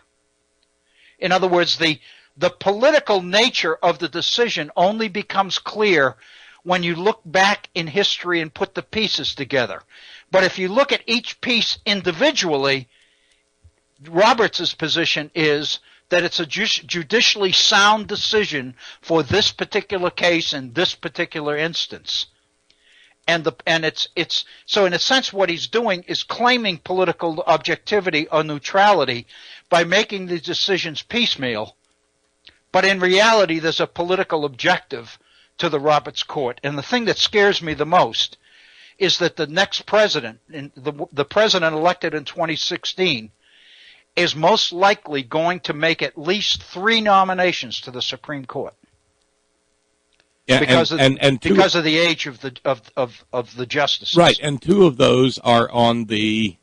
In other words, the political nature of the decision only becomes clear when you look back in history and put the pieces together. But if you look at each piece individually, Roberts' position is that it's a judicially sound decision for this particular case in this particular instance. And it's so in a sense what he's doing is claiming political objectivity or neutrality by making the decisions piecemeal. But in reality, there's a political objective to the Roberts Court. And the thing that scares me the most is that the next president, the president elected in 2016, is most likely going to make at least 3 nominations to the Supreme Court. Yeah, because of the age of the justices. Right, and 2 of those are on the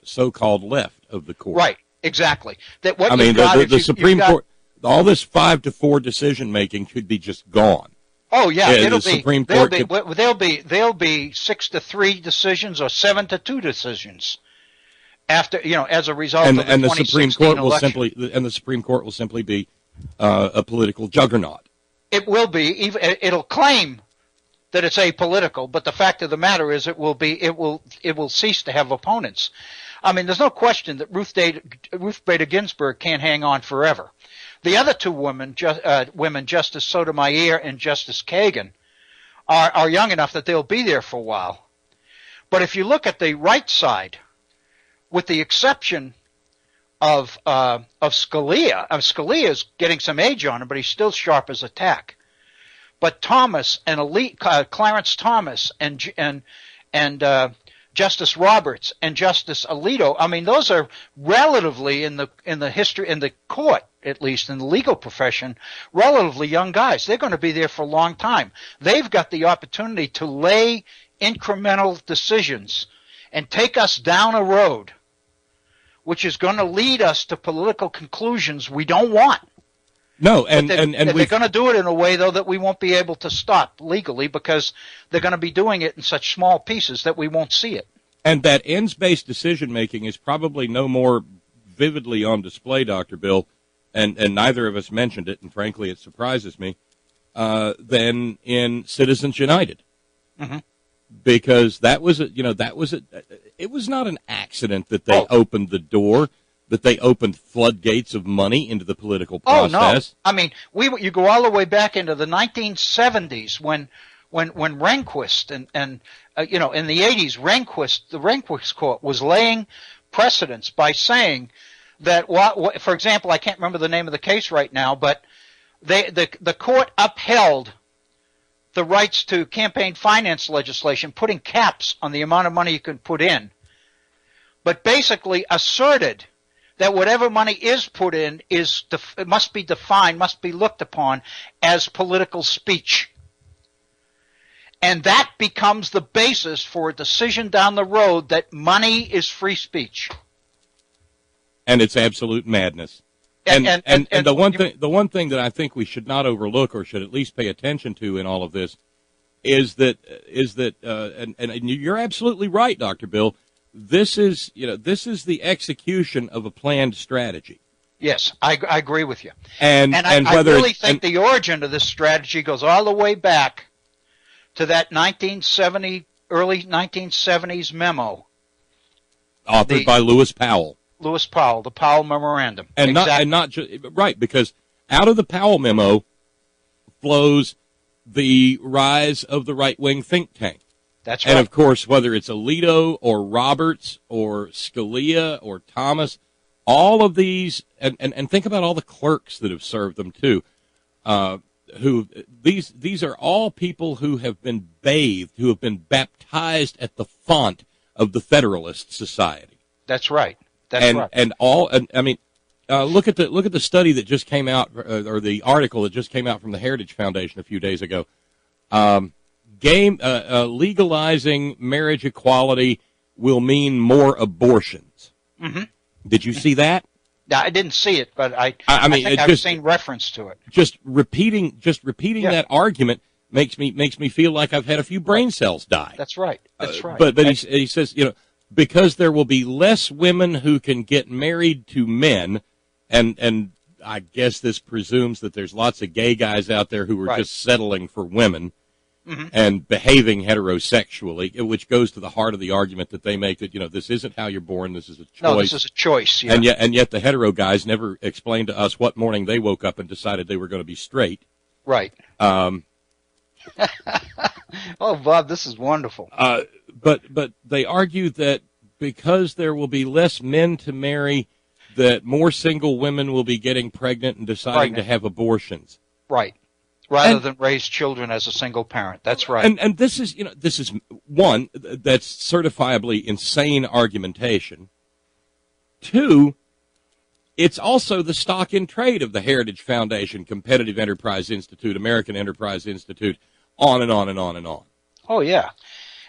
so-called left of the court. Right, exactly. That what the Supreme Court, all this 5-4 decision making should be just gone. Oh yeah, the Supreme Court there'll be 6-3 decisions or 7-2 decisions after as a result of the 2016 election. The Supreme Court will simply be a political juggernaut. It will be. It'll claim that it's apolitical, but the fact of the matter is, it will cease to have opponents. I mean, there's no question that Ruth Bader Ginsburg can't hang on forever. The other 2 women, Justice Sotomayor and Justice Kagan, are young enough that they'll be there for a while. But if you look at the right side, with the exception of Scalia. Scalia's getting some age on him, but he's still sharp as a tack. But Thomas and Clarence Thomas and Justice Roberts and Justice Alito, I mean, those are relatively in the history, in the court, at least in the legal profession, relatively young guys. They're going to be there for a long time. They've got the opportunity to lay incremental decisions and take us down a road which is going to lead us to political conclusions we don't want. No, and they're going to do it in a way, though, that we won't be able to stop legally, because they're going to be doing it in such small pieces that we won't see it. And that ends-based decision-making is probably no more vividly on display, Dr. Bill, and neither of us mentioned it, and frankly it surprises me, than in Citizens United. Mm-hmm. Because it was not an accident that they opened the door, that they opened floodgates of money into the political process. Oh, no. I mean, you go all the way back into the 1970s when Rehnquist and in the 80s, the Rehnquist court was laying precedents by saying that, for example, I can't remember the name of the case right now, but the court upheld the rights to campaign finance legislation, putting caps on the amount of money you can put in, but basically asserted that whatever money is put in must be defined, must be looked upon as political speech. And that becomes the basis for a decision down the road that money is free speech. And it's absolute madness. And the one thing that I think we should not overlook, or should at least pay attention to in all of this, is that and you're absolutely right, Dr. Bill. This is the execution of a planned strategy. Yes, I agree with you. And I really think the origin of this strategy goes all the way back to that early 1970s memo, authored by Lewis Powell. The Powell Memorandum. And exactly. not just right, because out of the Powell memo flows the rise of the right-wing think tank. That's right. And of course, whether it's Alito or Roberts or Scalia or Thomas, all of these, and think about all the clerks that have served them too. These are all people who have been bathed, who have been baptized at the font of the Federalist Society. That's right. Look at the study that just came out, or the article that just came out from the Heritage Foundation a few days ago. Legalizing marriage equality will mean more abortions. Mm-hmm. Did you see that? Yeah, I didn't see it, but I think I've seen reference to it. Just repeating that argument makes me feel like I've had a few brain cells die. That's right. That's right. But he says, because there will be less women who can get married to men, and I guess this presumes that there's lots of gay guys out there who are just settling for women. Mm-hmm. And behaving heterosexually, which goes to the heart of the argument that they make that, this isn't how you're born, this is a choice. No, this is a choice, yeah. And yet the hetero guys never explained to us what morning they woke up and decided they were going to be straight. Right. Oh, Bob, this is wonderful. But they argue that because there will be less men to marry, that more single women will be getting pregnant and deciding to have abortions. Right. Rather than raise children as a single parent. That's right. And this is one, that's certifiably insane argumentation. Two, it's also the stock in trade of the Heritage Foundation, Competitive Enterprise Institute, American Enterprise Institute, on and on and on and on. Oh, yeah.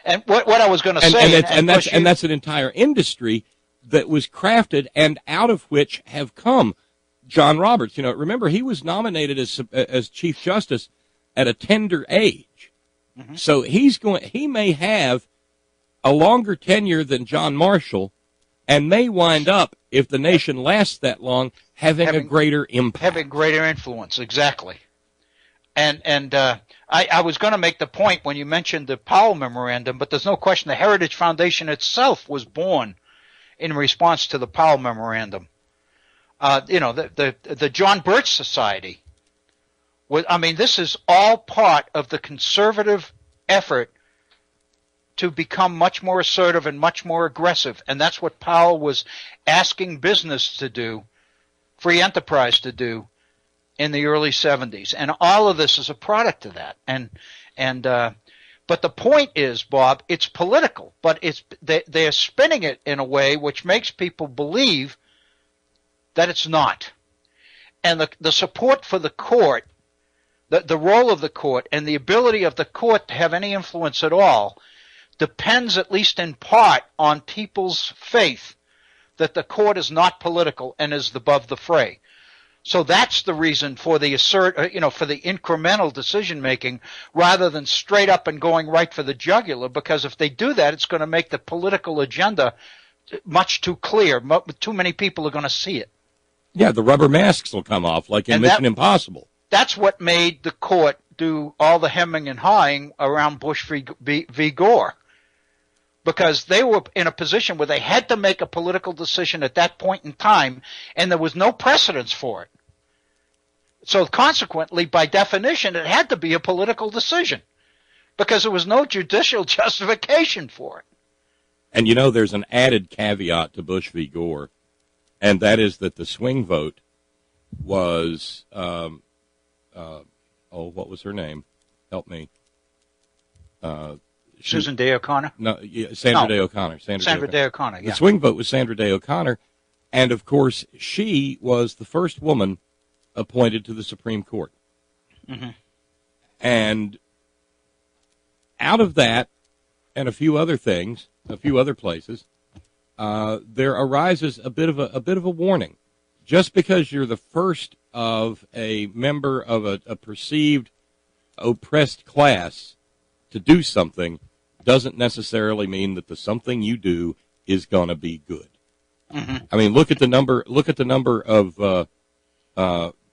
And what I was going to say... And that's an entire industry that was crafted and out of which have come John Roberts. Remember, he was nominated as Chief Justice at a tender age. Mm-hmm. So he may have a longer tenure than John Marshall and may wind up, if the nation lasts that long, having a greater impact. Having greater influence, exactly. And I was going to make the point when you mentioned the Powell Memorandum, but there's no question the Heritage Foundation itself was born in response to the Powell Memorandum. The John Birch Society. This is all part of the conservative effort to become much more assertive and much more aggressive. And that's what Powell was asking business to do, free enterprise to do, in the early 70s. And all of this is a product of that. But the point is, Bob, it's political, but they're spinning it in a way which makes people believe that it's not. And the support for the court, the role of the court, and the ability of the court to have any influence at all depends, at least in part, on people's faith that the court is not political and is above the fray. So that's the reason for the for the incremental decision making rather than straight up and going right for the jugular, because if they do that, it's going to make the political agenda much too clear. Too many people are going to see it. Yeah, the rubber masks will come off like in Mission Impossible. That's what made the court do all the hemming and hawing around Bush v. Gore, because they were in a position where they had to make a political decision at that point in time, and there was no precedence for it. So consequently, by definition, it had to be a political decision because there was no judicial justification for it. And there's an added caveat to Bush v. Gore. And that is that the swing vote was, what was her name? Help me. Susan Day O'Connor? No, Sandra Day O'Connor. Sandra Day O'Connor, yeah. The swing vote was Sandra Day O'Connor. And, of course, she was the first woman appointed to the Supreme Court. Mm-hmm. And out of that and a few other things, a few other places, there arises a bit of a warning. Just because you're the first of a member of a perceived oppressed class to do something doesn't necessarily mean that the something you do is going to be good. Mm-hmm. Look at the number of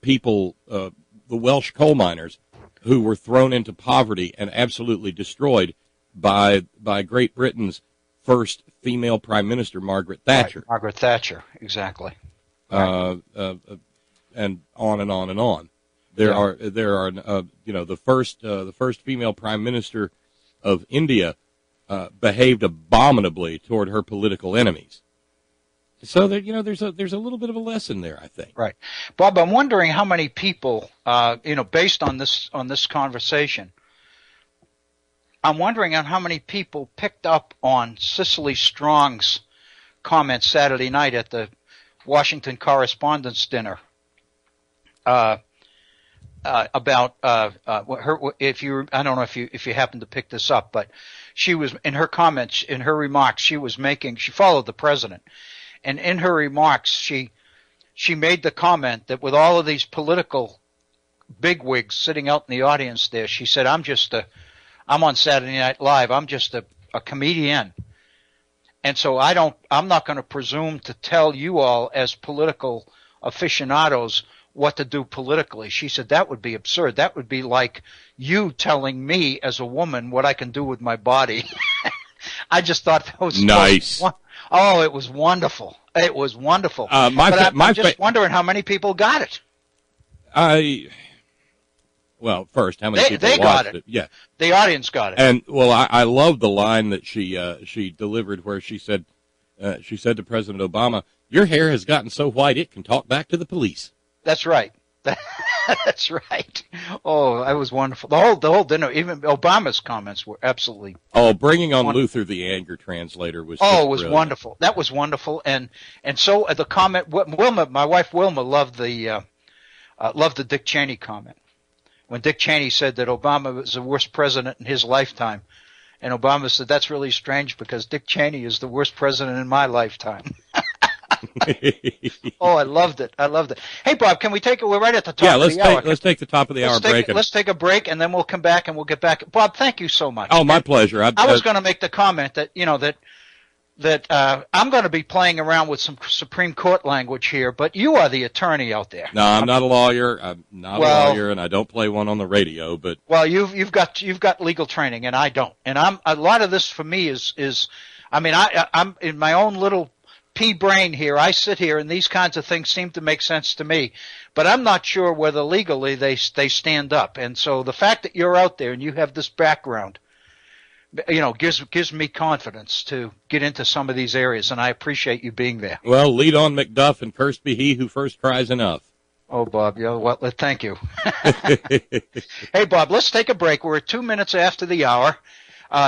people, the Welsh coal miners, who were thrown into poverty and absolutely destroyed by Great Britain's first female prime minister, Margaret Thatcher. Right, Margaret Thatcher, exactly. And on and on and on. There are the first female prime minister of India behaved abominably toward her political enemies. So there, there's a little bit of a lesson there, I think. Right, Bob. I'm wondering how many people, based on this conversation, I'm wondering on how many people picked up on Cicely Strong's comments Saturday night at the Washington Correspondents' Dinner about her. I don't know if you happen to pick this up, but she was in her comments, in her remarks, she followed the president, and in her remarks she made the comment that with all of these political bigwigs sitting out in the audience there, she said, I'm on Saturday Night Live. I'm just a comedian. And so I'm not going to presume to tell you all as political aficionados what to do politically. She said that would be absurd. That would be like you telling me as a woman what I can do with my body. I just thought that was nice. Oh, it was wonderful. It was wonderful. I'm just wondering how many people got it. Well, first, how many people watched got it? Yeah, the audience got it. And I love the line that she delivered, where she said to President Obama, "Your hair has gotten so white it can talk back to the police." That's right. That's right. Oh, that was wonderful. The whole dinner, even Obama's comments were absolutely. Oh, bringing on Luther the anger translator was. Oh, it was brilliant. Wonderful. That was wonderful, and so the comment. Wilma, my wife Wilma, loved the Dick Cheney comment. When Dick Cheney said that Obama was the worst president in his lifetime, and Obama said, that's really strange because Dick Cheney is the worst president in my lifetime. Oh, I loved it. Hey, Bob, can we take it? We're right at the top of the hour. Let's take the top of the hour break. Let's take a break, and then we'll come back, and we'll get back. Bob, thank you so much. Oh, my pleasure. I was going to make the comment that, that I'm going to be playing around with some Supreme Court language here, but you are the attorney out there. No, I'm not a lawyer. I'm not a lawyer, and I don't play one on the radio. But you've got legal training, and I don't. And a lot of this for me is I'm in my own little pea brain here. I sit here, and these kinds of things seem to make sense to me, but I'm not sure whether legally they stand up. And so the fact that you're out there and you have this background, gives me confidence to get into some of these areas, and I appreciate you being there. Well, lead on, Macduff, and cursed be he who first cries enough. Oh, Bob, thank you. Hey, Bob, let's take a break. We're at 2 minutes after the hour.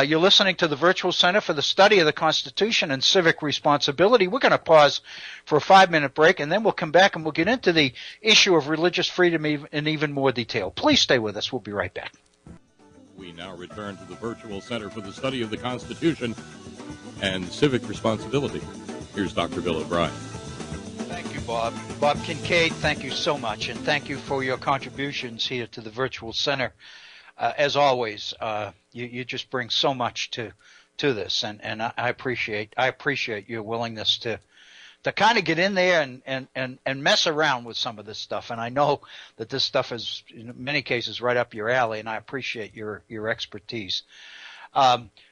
You're listening to the Virtual Center for the Study of the Constitution and Civic Responsibility. We're going to pause for a 5-minute break, and then we'll come back and we'll get into the issue of religious freedom in even more detail. Please stay with us. We'll be right back. We now return to the Virtual Center for the Study of the Constitution and Civic Responsibility. Here's Dr. Bill O'Brien. Thank you, Bob. Bob Kincaid, thank you so much, and thank you for your contributions here to the Virtual Center. As always, you just bring so much to this, and I appreciate your willingness to kind of get in there and mess around with some of this stuff. And I know that this stuff is in many cases right up your alley, and I appreciate your expertise.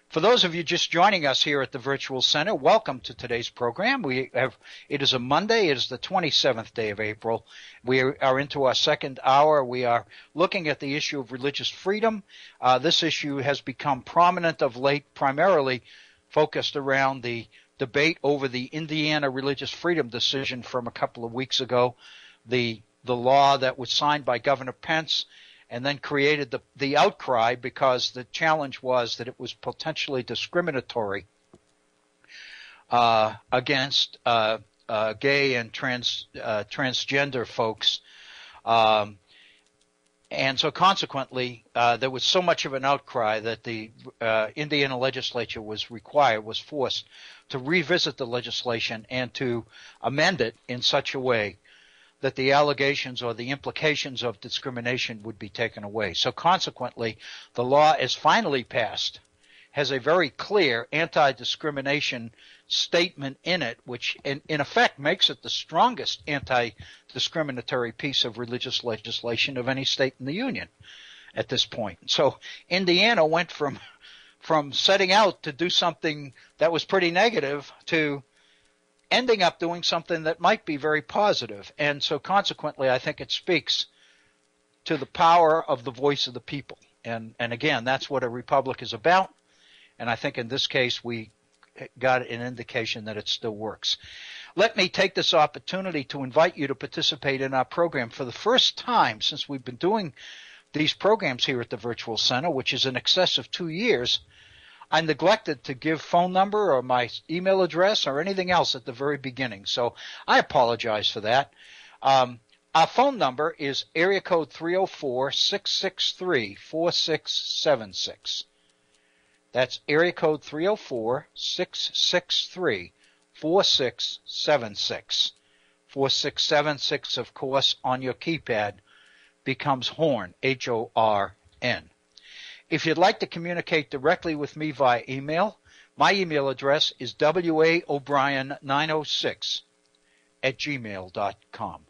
For those of you just joining us here at the Virtual Center, welcome to today's program. It is a Monday. It is the 27th day of April. We are into our second hour. We are looking at the issue of religious freedom. This issue has become prominent of late, primarily focused around the debate over the Indiana religious freedom decision from a couple of weeks ago, the law that was signed by Governor Pence and then created the outcry because the challenge was that it was potentially discriminatory against gay and transgender folks. And so consequently, there was so much of an outcry that the Indiana legislature was forced to revisit the legislation and to amend it in such a way that the allegations or the implications of discrimination would be taken away. So consequently, the law is finally passed, has a very clear anti-discrimination statement in it, which in effect makes it the strongest anti-discriminatory piece of religious legislation of any state in the union at this point. So Indiana went from setting out to do something that was pretty negative to ending up doing something that might be very positive. And so consequently, I think it speaks to the power of the voice of the people. And again, that's what a republic is about. And I think in this case, we got an indication that it still works. let me take this opportunity to invite you to participate in our program. For the first time since we've been doing these programs here at the Virtual Center, which is in excess of 2 years, I neglected to give phone number or my email address or anything else at the very beginning. So I apologize for that. Our phone number is area code 304-663-4676. That's area code 304-663-4676. 4676, of course, on your keypad becomes HORN, H-O-R-N. If you'd like to communicate directly with me via email, my email address is waobrien906@gmail.com.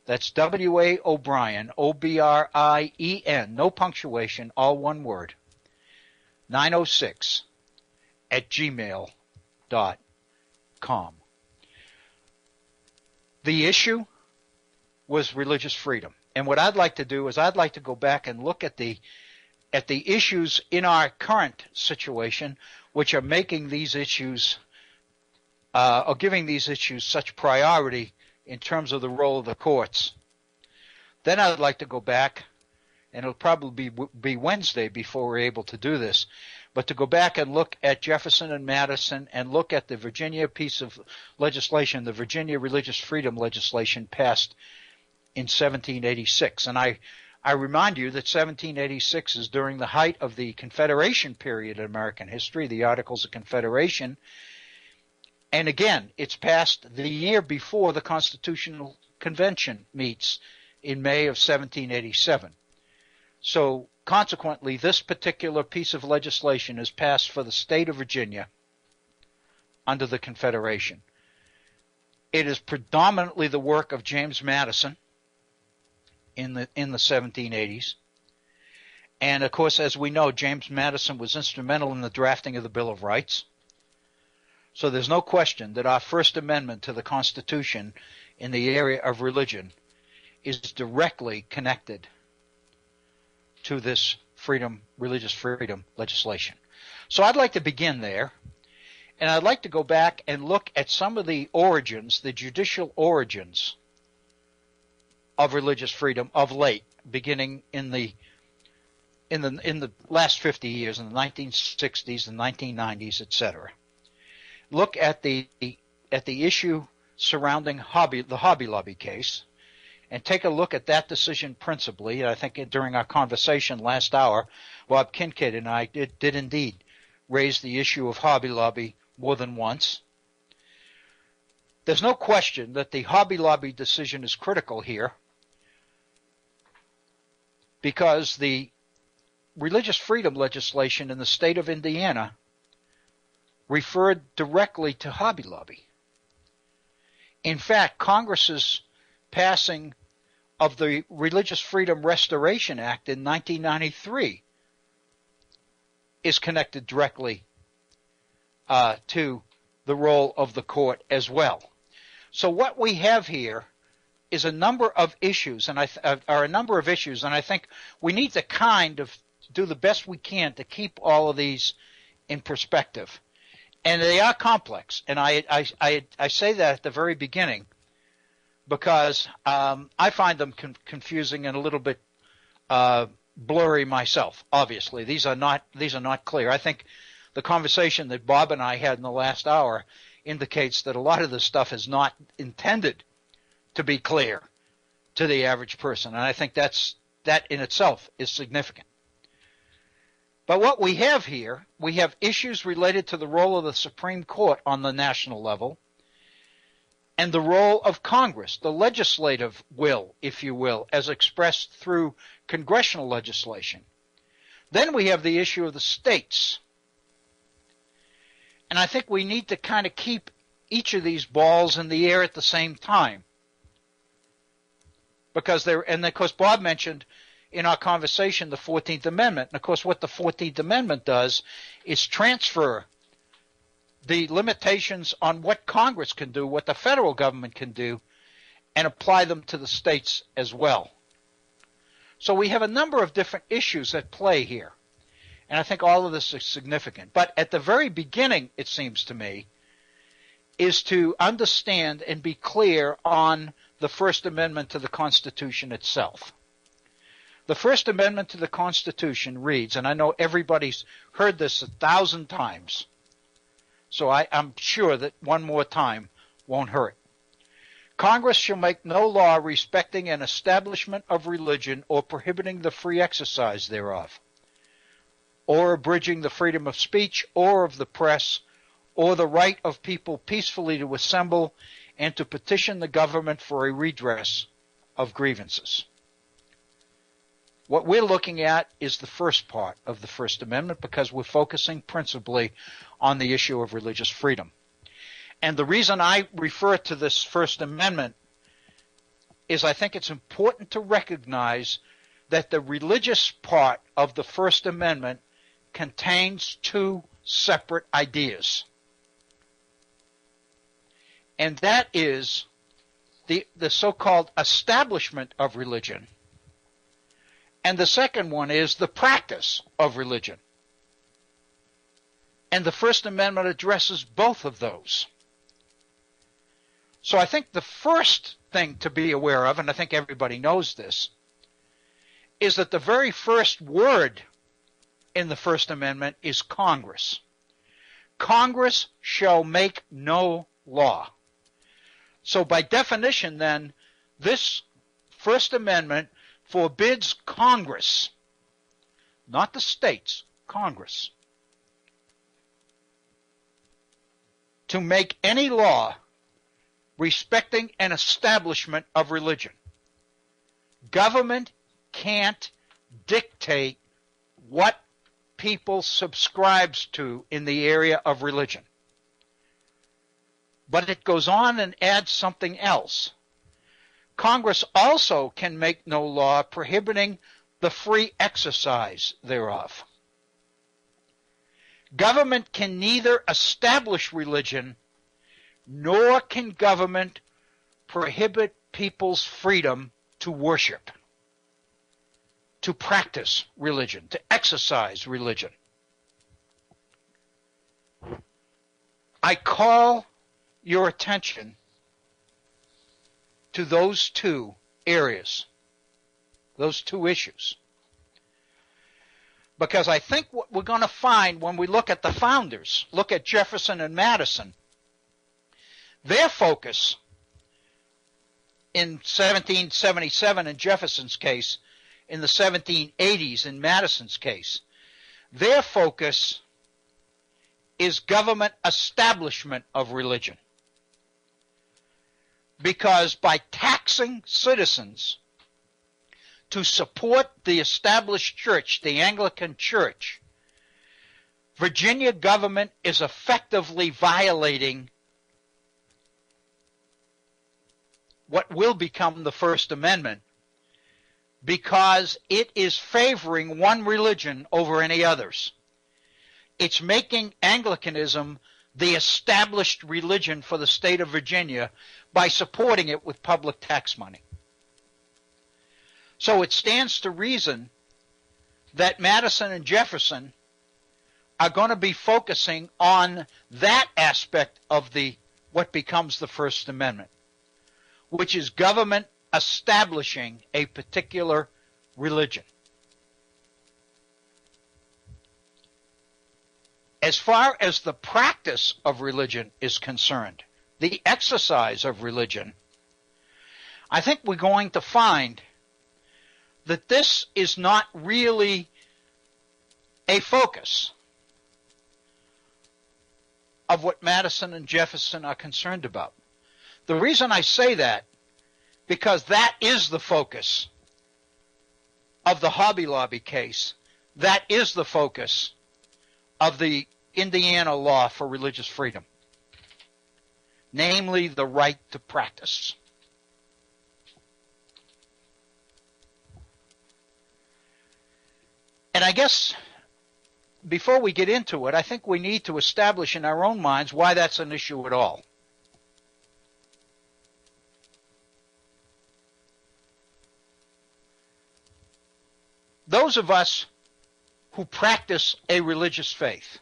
That's waobrien, O-B-R-I-E-N, no punctuation, all one word, 906@gmail.com. The issue was religious freedom. And what I'd like to do is I'd like to go back and look at the issues in our current situation, which are making these issues, or giving these issues such priority in terms of the role of the courts. Then I'd like to go back, and it'll probably be Wednesday before we're able to do this, but to go back and look at Jefferson and Madison and look at the Virginia piece of legislation, the Virginia Religious Freedom legislation passed in 1786. And I remind you that 1786 is during the height of the Confederation period in American history, the Articles of Confederation. And again, it's passed the year before the Constitutional Convention meets in May of 1787. So consequently, this particular piece of legislation is passed for the state of Virginia under the Confederation. It is predominantly the work of James Madison in the 1780s. And of course, as we know, James Madison was instrumental in the drafting of the Bill of Rights. So there's no question that our First Amendment to the Constitution in the area of religion is directly connected to this religious freedom legislation. So I'd like to begin there, and I'd like to go back and look at some of the origins, the judicial origins of religious freedom of late, beginning in the last 50 years, in the 1960s, the 1990s, etc. Look at the issue surrounding the Hobby Lobby case, and take a look at that decision principally. I think during our conversation last hour, Bob Kincaid and I did indeed raise the issue of Hobby Lobby more than once. There's no question that the Hobby Lobby decision is critical here, because the religious freedom legislation in the state of Indiana referred directly to Hobby Lobby. In fact, Congress's passing of the Religious Freedom Restoration Act in 1993 is connected directly to the role of the court as well. So what we have here is a number of issues, and I think we need to kind of do the best we can to keep all of these in perspective. And they are complex, and I say that at the very beginning because I find them confusing and a little bit blurry myself. Obviously, these are not clear. I think the conversation that Bob and I had in the last hour indicates that a lot of this stuff is not intended to be clear to the average person, and I think that in itself is significant. But what we have here, we have issues related to the role of the Supreme Court on the national level and the role of Congress, the legislative will, if you will, as expressed through congressional legislation. Then we have the issue of the states. And I think we need to kind of keep each of these balls in the air at the same time. Because and of course Bob mentioned in our conversation the 14th Amendment. And of course what the 14th Amendment does is transfer the limitations on what Congress can do, what the federal government can do, and apply them to the states as well. So we have a number of different issues at play here. And I think all of this is significant. But at the very beginning, it seems to me, is to understand and be clear on the First Amendment to the Constitution itself. The First Amendment to the Constitution reads, and I know everybody's heard this 1,000 times, so I'm sure that one more time won't hurt. Congress shall make no law respecting an establishment of religion or prohibiting the free exercise thereof, or abridging the freedom of speech or of the press, or the right of people peacefully to assemble and to petition the government for a redress of grievances. What we're looking at is the first part of the First Amendment because we're focusing principally on the issue of religious freedom. And the reason I refer to this First Amendment is I think it's important to recognize that the religious part of the First Amendment contains two separate ideas. And that is the so-called establishment of religion. And the second one is the practice of religion. And the First Amendment addresses both of those. So I think the first thing to be aware of, and I think everybody knows this, is that the very first word in the First Amendment is Congress. Congress shall make no law. So by definition then, this First Amendment forbids Congress, not the states, Congress, to make any law respecting an establishment of religion. Government can't dictate what people subscribes to in the area of religion. But it goes on and adds something else. Congress also can make no law prohibiting the free exercise thereof. Government can neither establish religion nor can government prohibit people's freedom to worship, to practice religion, to exercise religion. I call your attention to those two areas, those two issues. Because I think what we're going to find when we look at the founders, look at Jefferson and Madison, their focus in 1777 in Jefferson's case, in the 1780s in Madison's case, their focus is government establishment of religion. Because by taxing citizens to support the established church, the Anglican Church, Virginia government is effectively violating what will become the First Amendment because it is favoring one religion over any others. It's making Anglicanism the established religion for the state of Virginia by supporting it with public tax money. So it stands to reason that Madison and Jefferson are going to be focusing on that aspect of what becomes the First Amendment, which is government establishing a particular religion. As far as the practice of religion is concerned, the exercise of religion, I think we're going to find that this is not really a focus of what Madison and Jefferson are concerned about. The reason I say that, because that is the focus of the Hobby Lobby case. That is the focus of the Indiana law for religious freedom, namely the right to practice. And I guess before we get into it, I think we need to establish in our own minds why that's an issue at all. Those of us who practice a religious faith,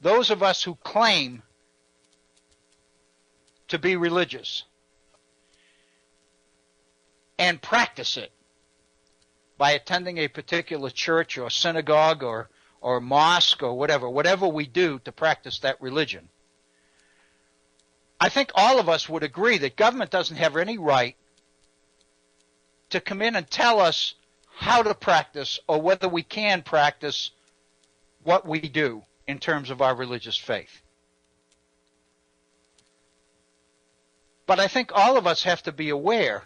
those of us who claim to be religious and practice it by attending a particular church or synagogue or mosque or whatever we do to practice that religion, I think all of us would agree that government doesn't have any right to come in and tell us how to practice or whether we can practice what we do in terms of our religious faith. But I think all of us have to be aware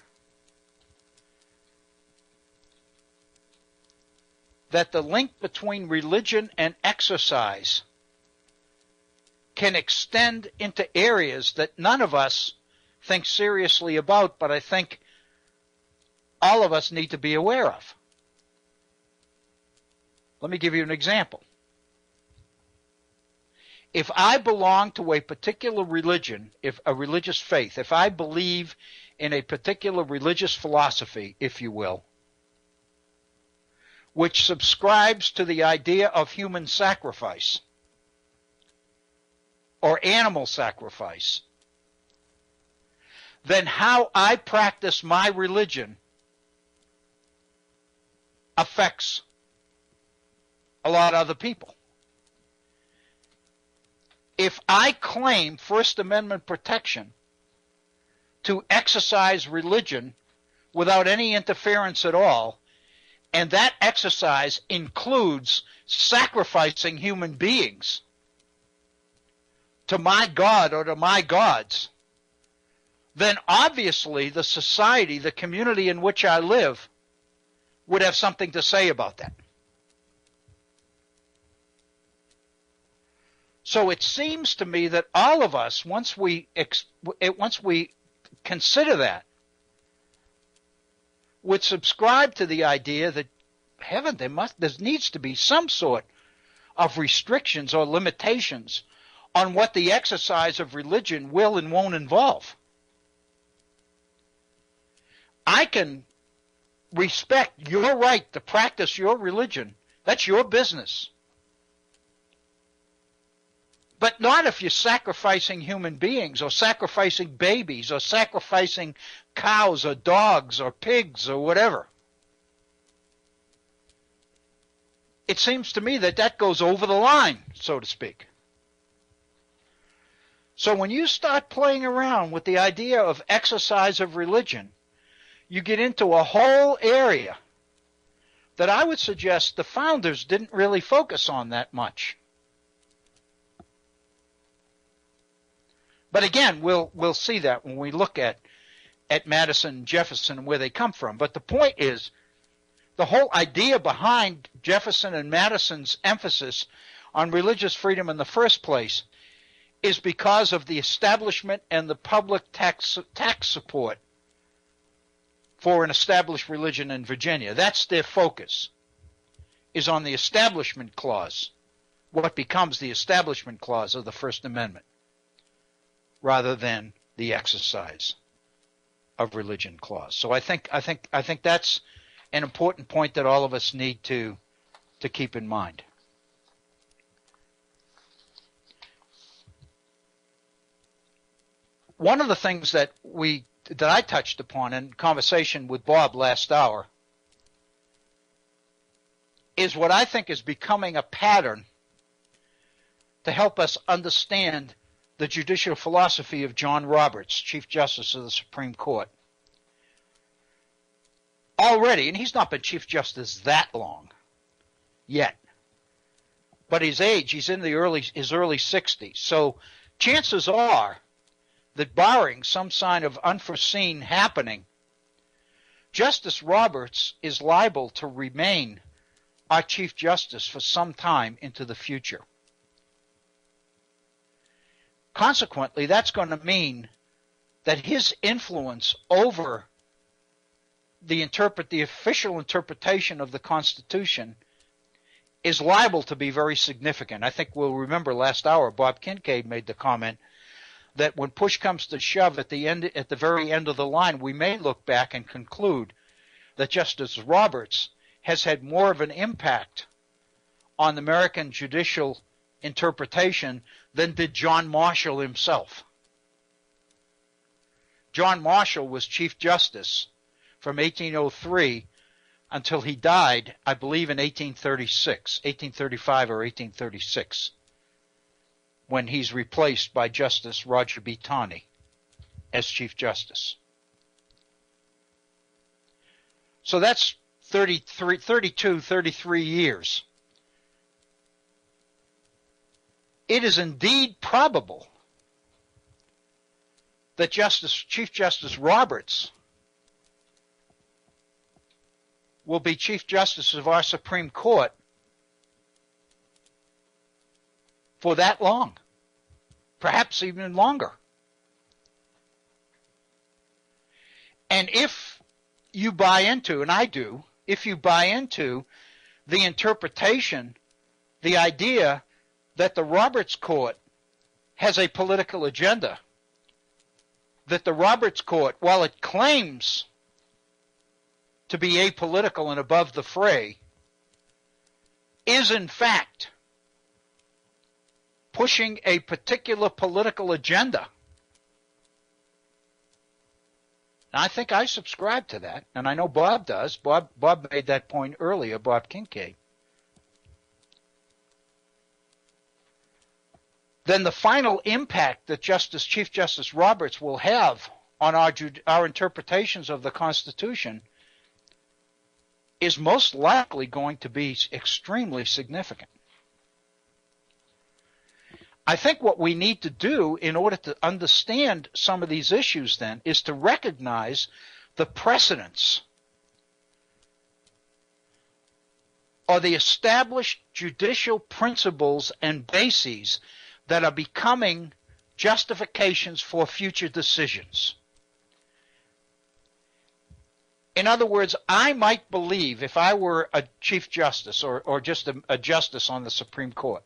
that the link between religion and exercise can extend into areas that none of us think seriously about, but I think all of us need to be aware of. Let me give you an example. If I belong to a particular religion, if a religious faith, if I believe in a particular religious philosophy, if you will, which subscribes to the idea of human sacrifice or animal sacrifice, then how I practice my religion affects a lot of other people. If I claim First Amendment protection to exercise religion without any interference at all, and that exercise includes sacrificing human beings to my God or to my gods, then obviously the society, the community in which I live, would have something to say about that. So it seems to me that all of us, once we consider that, would subscribe to the idea that, heaven, there needs to be some sort of restrictions or limitations on what the exercise of religion will and won't involve. I can respect your right to practice your religion. That's your business. But not if you're sacrificing human beings or sacrificing babies or sacrificing cows or dogs or pigs or whatever. It seems to me that that goes over the line, so to speak. So when you start playing around with the idea of exercise of religion, you get into a whole area that I would suggest the founders didn't really focus on that much. But again, we'll see that when we look at Madison and Jefferson and where they come from. But the point is, the whole idea behind Jefferson and Madison's emphasis on religious freedom in the first place is because of the establishment and the public tax support for an established religion in Virginia. That's their focus, is on the Establishment Clause, what becomes the Establishment Clause of the First Amendment, rather than the exercise of religion clause. So I think that's an important point that all of us need to keep in mind. One of the things that I touched upon in conversation with Bob last hour is what I think is becoming a pattern to help us understand the judicial philosophy of John Roberts, Chief Justice of the Supreme Court. Already, and he's not been Chief Justice that long yet, but his age, he's in his early 60s. So chances are that barring some sign of unforeseen happening, Justice Roberts is liable to remain our Chief Justice for some time into the future. Consequently, that's going to mean that his influence over the official interpretation of the Constitution is liable to be very significant. I think we'll remember last hour Bob Kincaid made the comment that when push comes to shove at the very end of the line, we may look back and conclude that Justice Roberts has had more of an impact on American judicial interpretation than did John Marshall himself. John Marshall was Chief Justice from 1803 until he died, I believe, in 1835 or 1836, when he's replaced by Justice Roger B. Taney as Chief Justice. So that's 33 years. It is indeed probable that Chief Justice Roberts will be Chief Justice of our Supreme Court for that long, perhaps even longer. And if you buy into, and I do, if you buy into the interpretation, the idea that the Roberts Court has a political agenda, that the Roberts Court, while it claims to be apolitical and above the fray, is in fact pushing a particular political agenda. And I think I subscribe to that, and I know Bob does. Bob made that point earlier, Bob Kincaid. Then the final impact that Chief Justice Roberts will have on our interpretations of the Constitution is most likely going to be extremely significant. I think what we need to do in order to understand some of these issues then is to recognize the precedents or the established judicial principles and bases that are becoming justifications for future decisions. In other words, I might believe, if I were a Chief Justice or just a justice on the Supreme Court,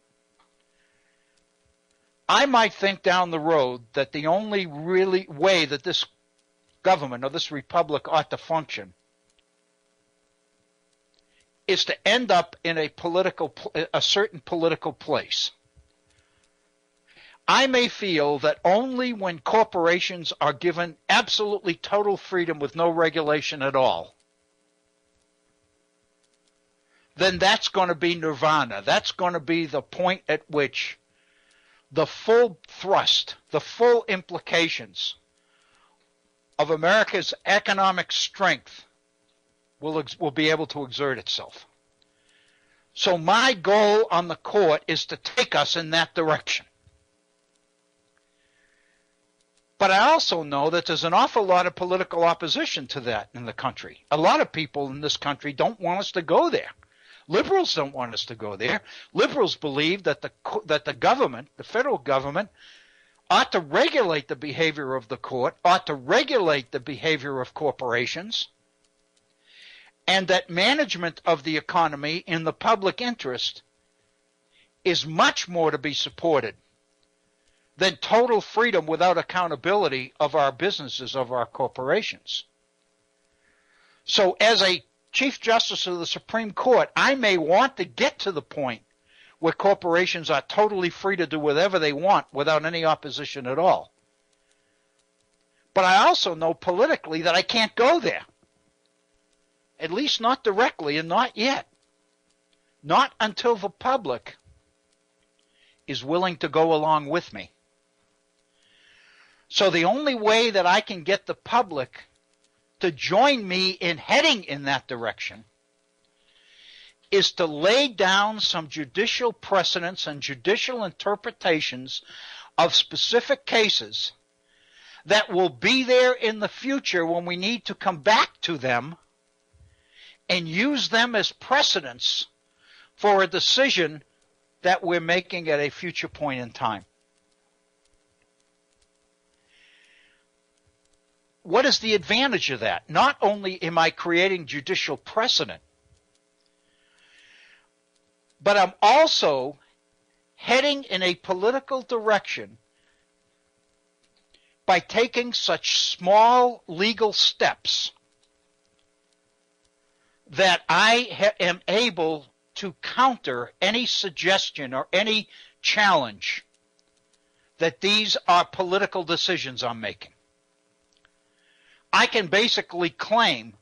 I might think down the road that the only really way that this government or this republic ought to function is to end up in a certain political place. I may feel that only when corporations are given absolutely total freedom with no regulation at all, then that's going to be nirvana. That's going to be the point at which the full thrust, the full implications of America's economic strength will be able to exert itself. So my goal on the court is to take us in that direction. But I also know that there's an awful lot of political opposition to that in the country. A lot of people in this country don't want us to go there. Liberals don't want us to go there. Liberals believe that the government, the federal government, ought to regulate the behavior of the court, ought to regulate the behavior of corporations, and that management of the economy in the public interest is much more to be supported than total freedom without accountability of our businesses, of our corporations. So as a Chief Justice of the Supreme Court, I may want to get to the point where corporations are totally free to do whatever they want without any opposition at all. But I also know politically that I can't go there. At least not directly and not yet. Not until the public is willing to go along with me. So the only way that I can get the public to join me in heading in that direction is to lay down some judicial precedents and judicial interpretations of specific cases that will be there in the future when we need to come back to them and use them as precedents for a decision that we're making at a future point in time. What is the advantage of that? Not only am I creating judicial precedent, but I'm also heading in a political direction by taking such small legal steps that I am able to counter any suggestion or any challenge that these are political decisions I'm making. I can basically claim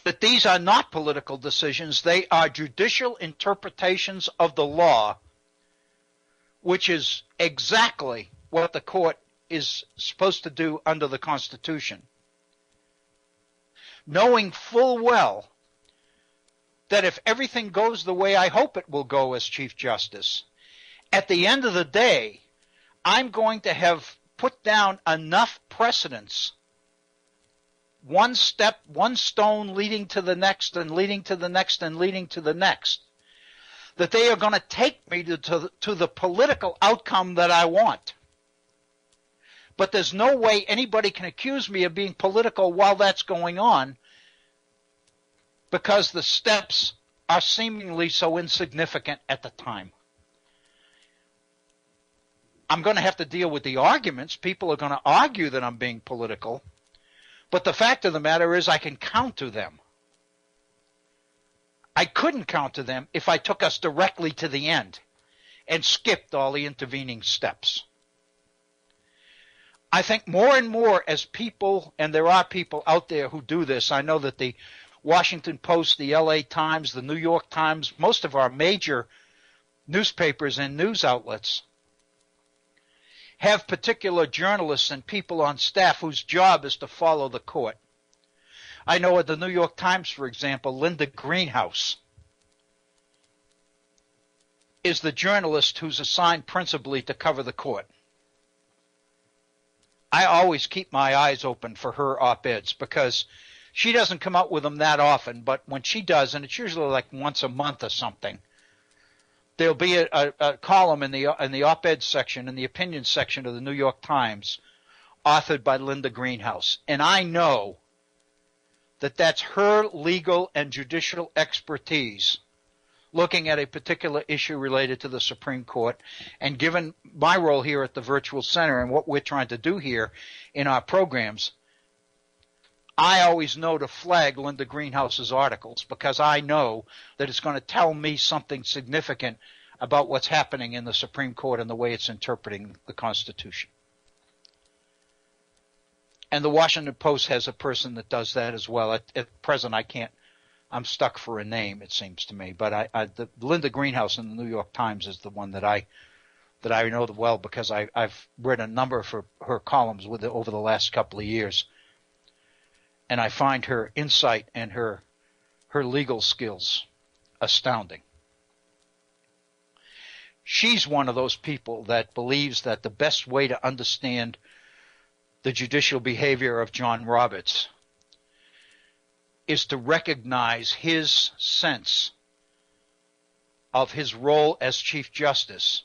that these are not political decisions. They are judicial interpretations of the law, which is exactly what the court is supposed to do under the Constitution. Knowing full well that if everything goes the way I hope it will go as Chief Justice, at the end of the day, I'm going to have put down enough precedents, one step, one stone leading to the next and leading to the next and leading to the next, that they are going to take me to the political outcome that I want. But there's no way anybody can accuse me of being political while that's going on, because the steps are seemingly so insignificant at the time. I'm going to have to deal with the arguments. People are going to argue that I'm being political. But the fact of the matter is I can counter them. I couldn't counter them if I took us directly to the end and skipped all the intervening steps. I think more and more as people, and there are people out there who do this, I know that the Washington Post, the LA Times, the New York Times, most of our major newspapers and news outlets have particular journalists and people on staff whose job is to follow the court. I know at the New York Times, for example, Linda Greenhouse is the journalist who's assigned principally to cover the court. I always keep my eyes open for her op-eds because she doesn't come out with them that often, but when she does, and it's usually like once a month or something, there'll be a column in the op-ed section, in the opinion section of the New York Times, authored by Linda Greenhouse. And I know that that's her legal and judicial expertise looking at a particular issue related to the Supreme Court. And given my role here at the Virtual Center and what we're trying to do here in our programs, I always know to flag Linda Greenhouse's articles because I know that it's going to tell me something significant about what's happening in the Supreme Court and the way it's interpreting the Constitution. And the Washington Post has a person that does that as well. At present, I'm stuck for a name, it seems to me. But the Linda Greenhouse in the New York Times is the one that I know well because I've read a number of her columns over the last couple of years. And I find her insight and her legal skills astounding. She's one of those people that believes that the best way to understand the judicial behavior of John Roberts is to recognize his sense of his role as Chief Justice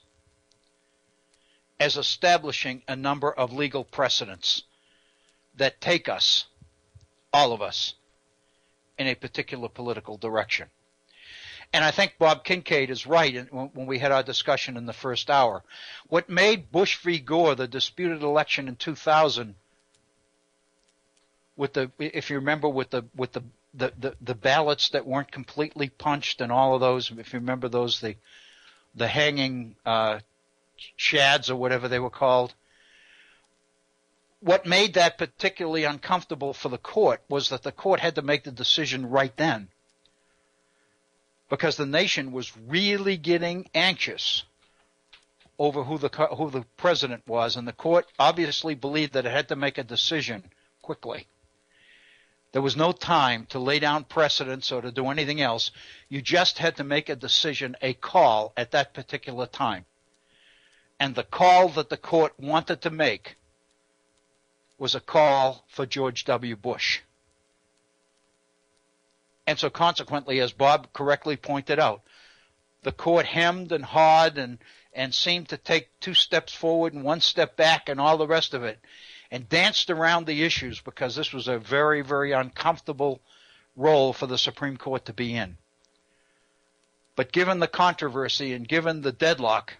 as establishing a number of legal precedents that take us, all of us, in a particular political direction. And I think Bob Kincaid is right when we had our discussion in the first hour. What made Bush v. Gore the disputed election in 2000, if you remember, with the ballots that weren't completely punched and all of those, if you remember those, the hanging shads or whatever they were called. What made that particularly uncomfortable for the court was that the court had to make the decision right then, because the nation was really getting anxious over who the president was, and the court obviously believed that it had to make a decision quickly. There was no time to lay down precedents or to do anything else. You just had to make a decision, a call at that particular time. And the call that the court wanted to make was a call for George W. Bush. And so consequently, as Bob correctly pointed out, the court hemmed and hawed and seemed to take 2 steps forward and 1 step back and all the rest of it, and danced around the issues because this was a very, very uncomfortable role for the Supreme Court to be in. But given the controversy and given the deadlock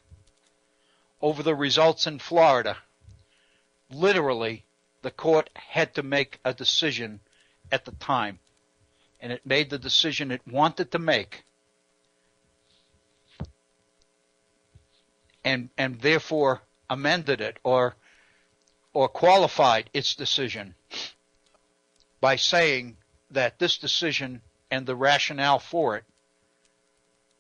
over the results in Florida, literally the court had to make a decision at the time. And it made the decision it wanted to make and therefore amended it or qualified its decision by saying that this decision and the rationale for it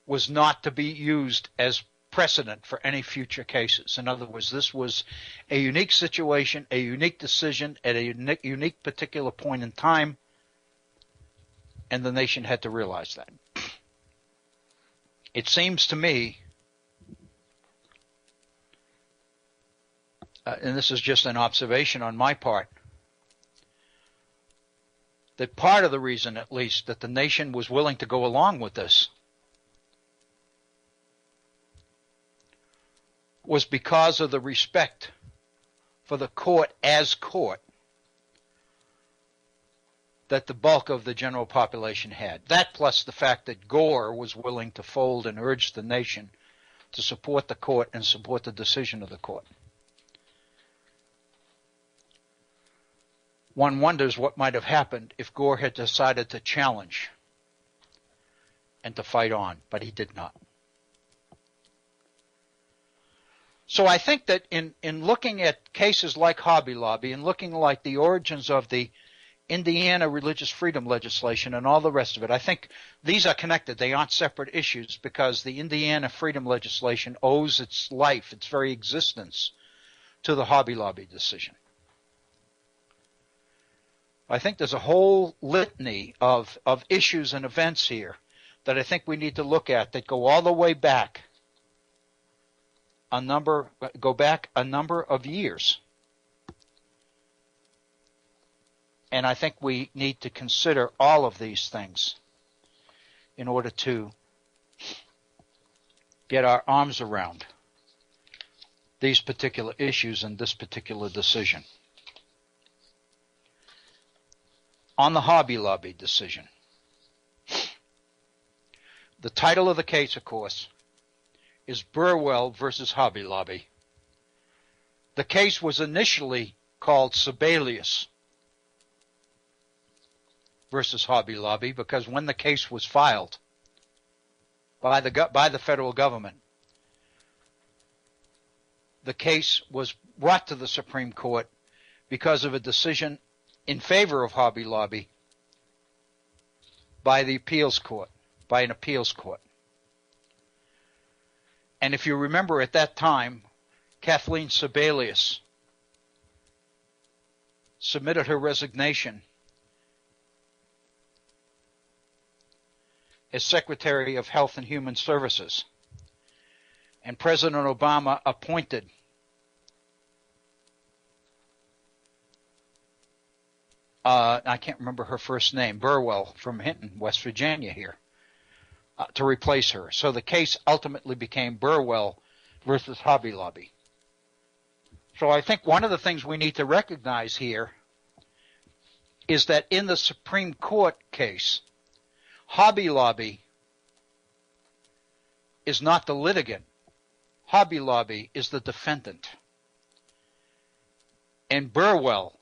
was not to be used as precedent for any future cases. In other words, this was a unique situation, a unique decision at a unique particular point in time, and the nation had to realize that. It seems to me, and this is just an observation on my part, that part of the reason, at least, that the nation was willing to go along with this was because of the respect for the court as court that the bulk of the general population had. That plus the fact that Gore was willing to fold and urge the nation to support the court and support the decision of the court. One wonders what might have happened if Gore had decided to challenge and to fight on, but he did not. So I think that in looking at cases like Hobby Lobby and looking like the origins of the Indiana religious freedom legislation and all the rest of it, I think these are connected. They aren't separate issues because the Indiana freedom legislation owes its life, its very existence, to the Hobby Lobby decision. I think there's a whole litany of issues and events here that I think we need to look at that go all the way back a number of years. And I think we need to consider all of these things in order to get our arms around these particular issues and this particular decision. On the Hobby Lobby decision, the title of the case, of course, is Burwell versus Hobby Lobby. The case was initially called Sebelius versus Hobby Lobby because when the case was filed by the federal government, the case was brought to the Supreme Court because of a decision in favor of Hobby Lobby by the appeals court, by an appeals court. And if you remember at that time, Kathleen Sebelius submitted her resignation as Secretary of Health and Human Services. And President Obama appointed I can't remember her first name, Burwell from Hinton, West Virginia here, to replace her. So the case ultimately became Burwell versus Hobby Lobby. So I think one of the things we need to recognize here is that in the Supreme Court case, Hobby Lobby is not the litigant. Hobby Lobby is the defendant. And Burwell,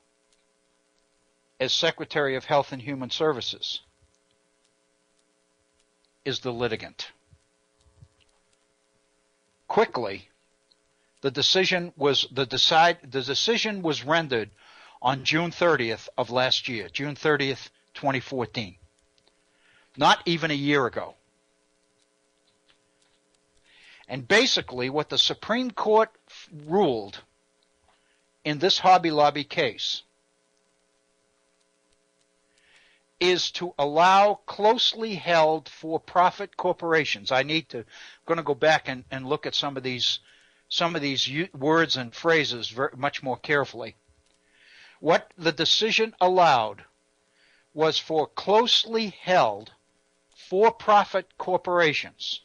as Secretary of Health and Human Services, is the litigant. Quickly, the decision was rendered on June 30th of last year, June 30th, 2014. Not even a year ago. And basically what the Supreme Court ruled in this Hobby Lobby case is to allow closely held for-profit corporations. I'm going to go back and look at some of these words and phrases much more carefully. What the decision allowed was for closely held for-profit corporations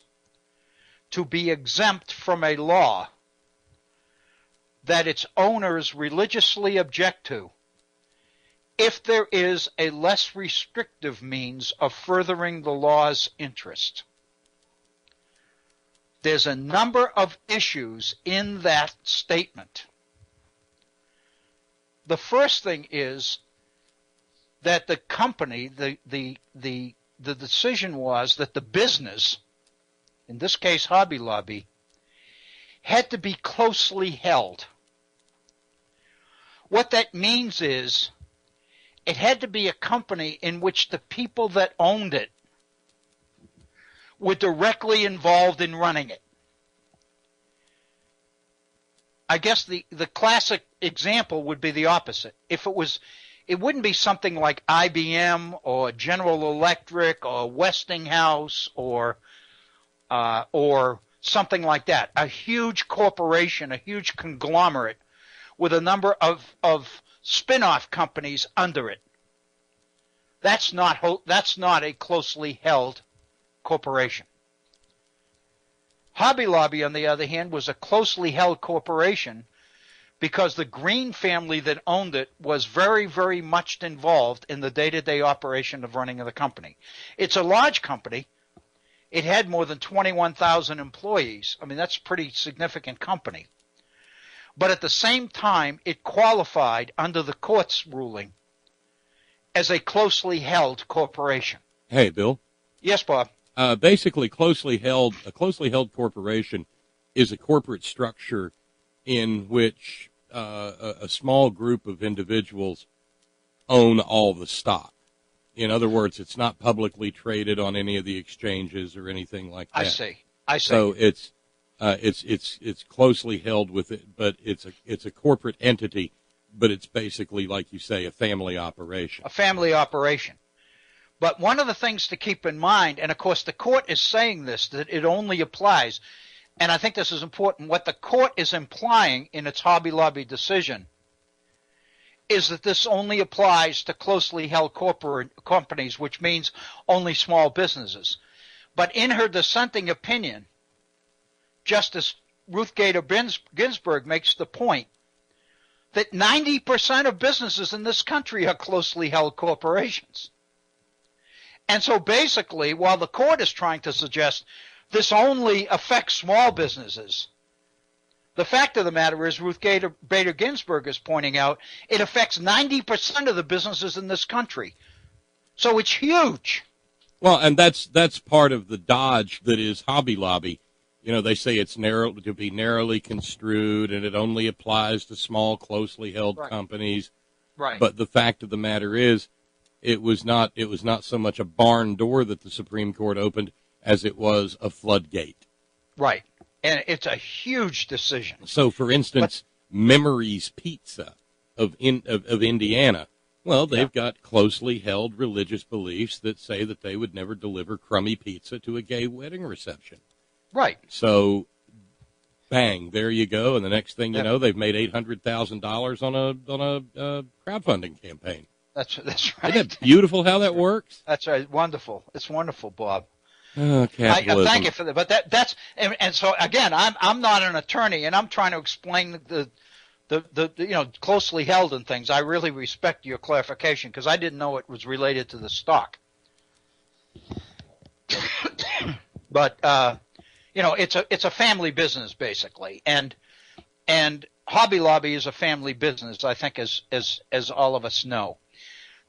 to be exempt from a law that its owners religiously object to if there is a less restrictive means of furthering the law's interest. There's a number of issues in that statement. The first thing is that the company, the decision was that the business, in this case Hobby Lobby, had to be closely held. What that means is it had to be a company in which the people that owned it were directly involved in running it. I guess the classic example would be the opposite. If it wouldn't be something like IBM or General Electric or Westinghouse or something like that. A huge corporation, a huge conglomerate with a number of spin-off companies under it. That's not a closely held corporation. Hobby Lobby, on the other hand, was a closely held corporation because the Green family that owned it was very, very much involved in the day-to-day operation of running the company. It's a large company. It had more than 21,000 employees. I mean, that's a pretty significant company. But at the same time, it qualified under the court's ruling as a closely held corporation. Hey, Bill. Yes, Bob. Basically, a closely held corporation is a corporate structure in which a small group of individuals own all the stock. In other words, it's not publicly traded on any of the exchanges or anything like that. I see. So it's closely held with it, but it's a corporate entity, but it's basically, like you say, a family operation. A family operation. But one of the things to keep in mind, and of course the court is saying this, that it only applies, and I think this is important, what the court is implying in its Hobby Lobby decision is that this only applies to closely held corporate companies, which means only small businesses. But in her dissenting opinion, Justice Ruth Bader Ginsburg makes the point that 90% of businesses in this country are closely held corporations. And so basically, while the court is trying to suggest this only affects small businesses, the fact of the matter is, Ruth Bader Ginsburg is pointing out, it affects 90% of the businesses in this country. So it's huge. Well, and that's part of the dodge that is Hobby Lobby. You know, they say it's to be narrowly construed, and it only applies to small, closely held companies. Right. But the fact of the matter is, it was not so much a barn door that the Supreme Court opened as it was a floodgate. Right. And it's a huge decision. So, for instance, Memories Pizza of Indiana, well, they've got closely held religious beliefs that say that they would never deliver crummy pizza to a gay wedding reception. Right. So, bang, there you go. And the next thing you know, they've made $800,000 on a crowdfunding campaign. That's right. Isn't it beautiful how that works? That's right. Wonderful. It's wonderful, Bob. Capitalism. I thank you for that. But that's and so again, I'm not an attorney, and I'm trying to explain the closely held and things. I really respect your clarification because I didn't know it was related to the stock. But it's a family business basically, and Hobby Lobby is a family business. I think as all of us know.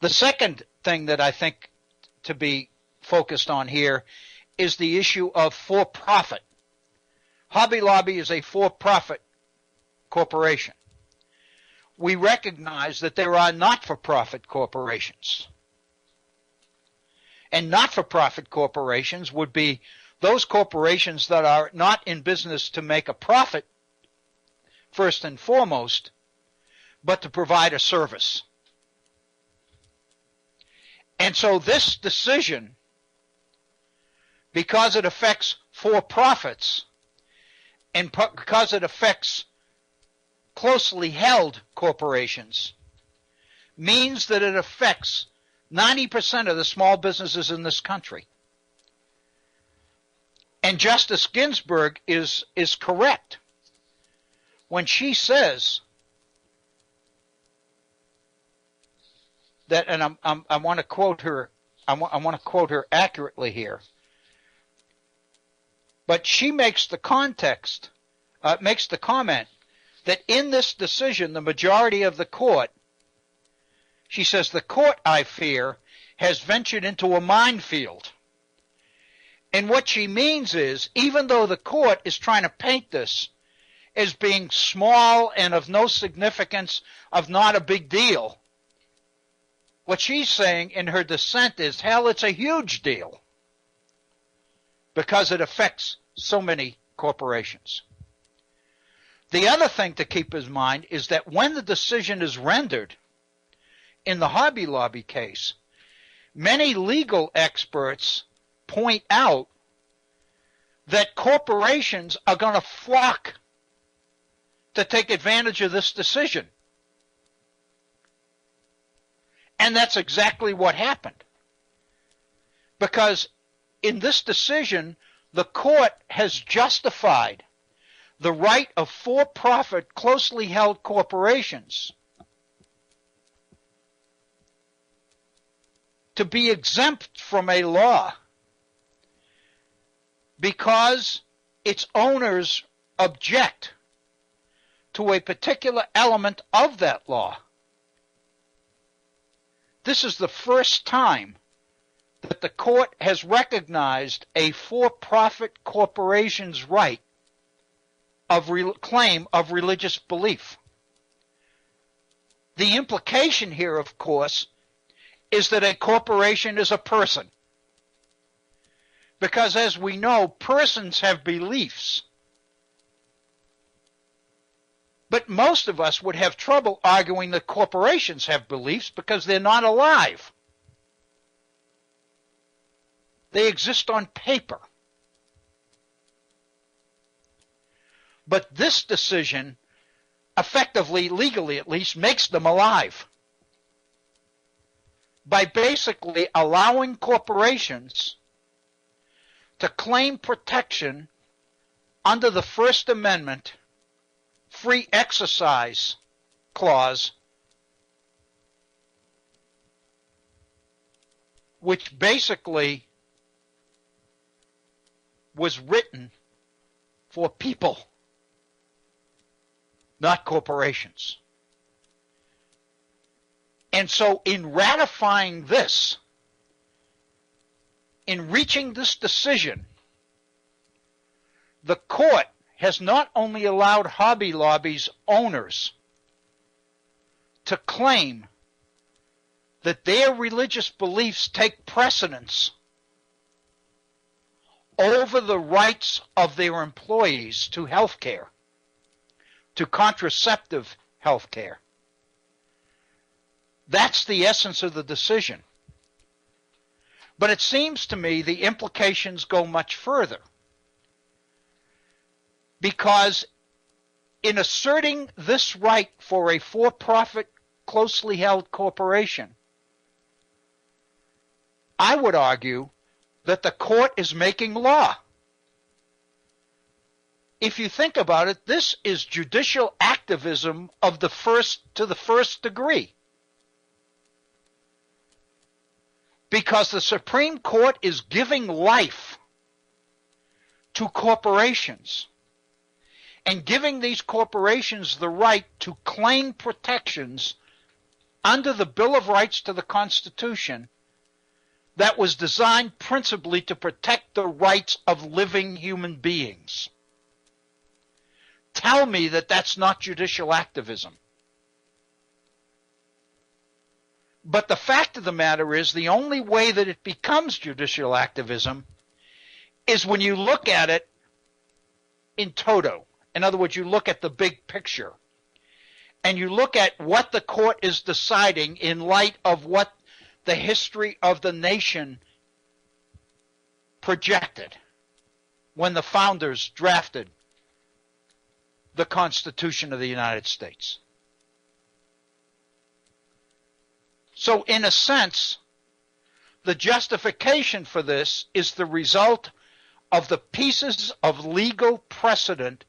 The second thing that I think to be focused on here is the issue of for-profit. Hobby Lobby is a for-profit corporation. We recognize that there are not-for-profit corporations. And not-for-profit corporations would be those corporations that are not in business to make a profit, first and foremost, but to provide a service. And so this decision, because it affects for-profits and because it affects closely held corporations, means that it affects 90% of the small businesses in this country. And Justice Ginsburg is correct when she says that, and I want to quote her. I want to quote her accurately here. But she makes the comment that in this decision, the majority of the court, she says, the court, I fear, has ventured into a minefield. And what she means is, even though the court is trying to paint this as being small and of no significance, of not a big deal. What she's saying in her dissent is, hell, it's a huge deal because it affects so many corporations. The other thing to keep in mind is that when the decision is rendered in the Hobby Lobby case, many legal experts point out that corporations are going to flock to take advantage of this decision. And that's exactly what happened. Because in this decision, the court has justified the right of for-profit, closely held corporations to be exempt from a law because its owners object to a particular element of that law. This is the first time that the court has recognized a for-profit corporation's right of claim of religious belief. The implication here, of course, is that a corporation is a person. Because as we know, persons have beliefs. But most of us would have trouble arguing that corporations have beliefs because they're not alive. They exist on paper. But this decision, effectively, legally at least, makes them alive by basically allowing corporations to claim protection under the First Amendment free exercise clause, which basically was written for people, not corporations. And so in ratifying this, in reaching this decision, the court has not only allowed Hobby Lobby's owners to claim that their religious beliefs take precedence over the rights of their employees to health care, to contraceptive health care. That's the essence of the decision. But it seems to me the implications go much further. Because in asserting this right for a for-profit, closely held corporation, I would argue that the court is making law. If you think about it, this is judicial activism of the first degree. Because the Supreme Court is giving life to corporations and giving these corporations the right to claim protections under the Bill of Rights to the Constitution that was designed principally to protect the rights of living human beings. Tell me that that's not judicial activism. But the fact of the matter is, the only way that it becomes judicial activism is when you look at it in toto. In other words, you look at the big picture. And you look at what the court is deciding in light of what the history of the nation projected when the founders drafted the Constitution of the United States. So in a sense, the justification for this is the result of the pieces of legal precedent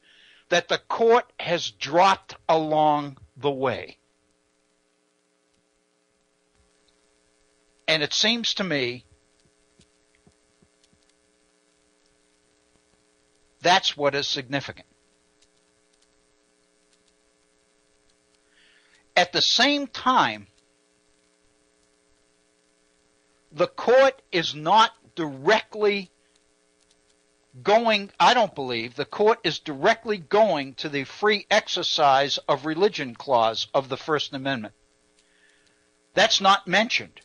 that the court has dropped along the way. And it seems to me that's what is significant. At the same time, the court is not directly I don't believe the court is directly going to the free exercise of religion clause of the First Amendment. That's not mentioned.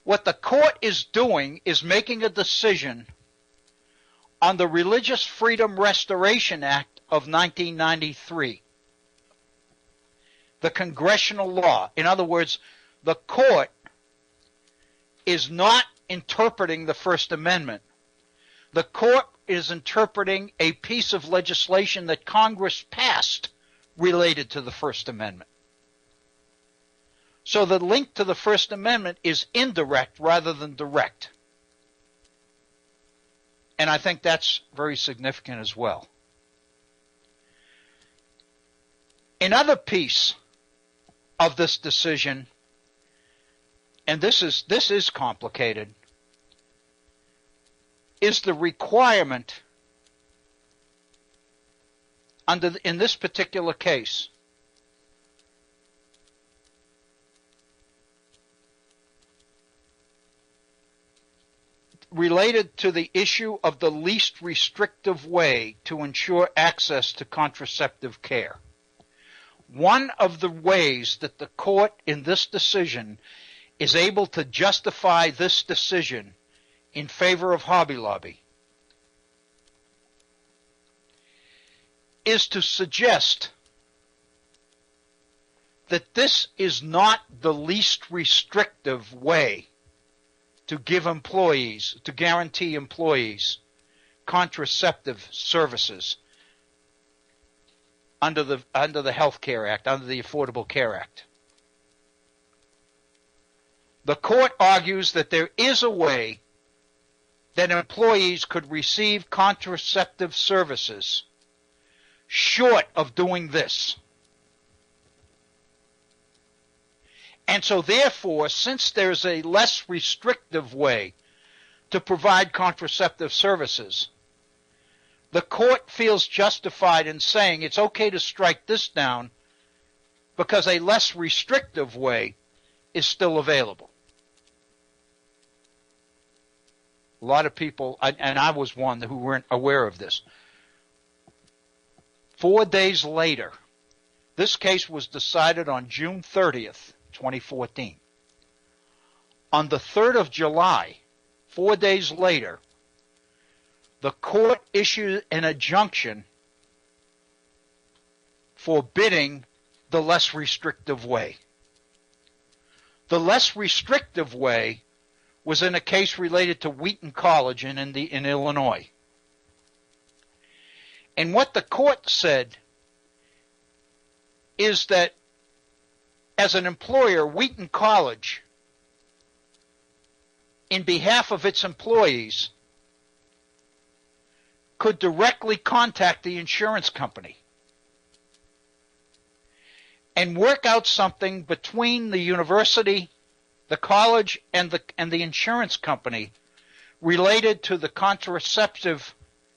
What the court is doing is making a decision on the Religious Freedom Restoration Act of 1993, the congressional law. In other words, the court is not interpreting the First Amendment. The court is interpreting a piece of legislation that Congress passed related to the First Amendment. So the link to the First Amendment is indirect rather than direct. And I think that's very significant as well. Another piece of this decision, and this is complicated, is the requirement in this particular case related to the issue of the least restrictive way to ensure access to contraceptive care. One of the ways that the court in this decision is able to justify this decision in favor of Hobby Lobby is to suggest that this is not the least restrictive way to give employees, to guarantee employees contraceptive services under the Health Care Act, under the Affordable Care Act. The court argues that there is a way that employees could receive contraceptive services short of doing this. And so therefore, since there's a less restrictive way to provide contraceptive services, the court feels justified in saying it's okay to strike this down because a less restrictive way is still available. A lot of people, and I was one who weren't aware of this. 4 days later, this case was decided on June 30th, 2014. On the 3rd of July, 4 days later, the court issued an injunction forbidding the less restrictive way. The less restrictive way was in a case related to Wheaton College in Illinois. And what the court said is that as an employer, Wheaton College, in behalf of its employees, could directly contact the insurance company and work out something between the university, the college, and the insurance company related to the contraceptive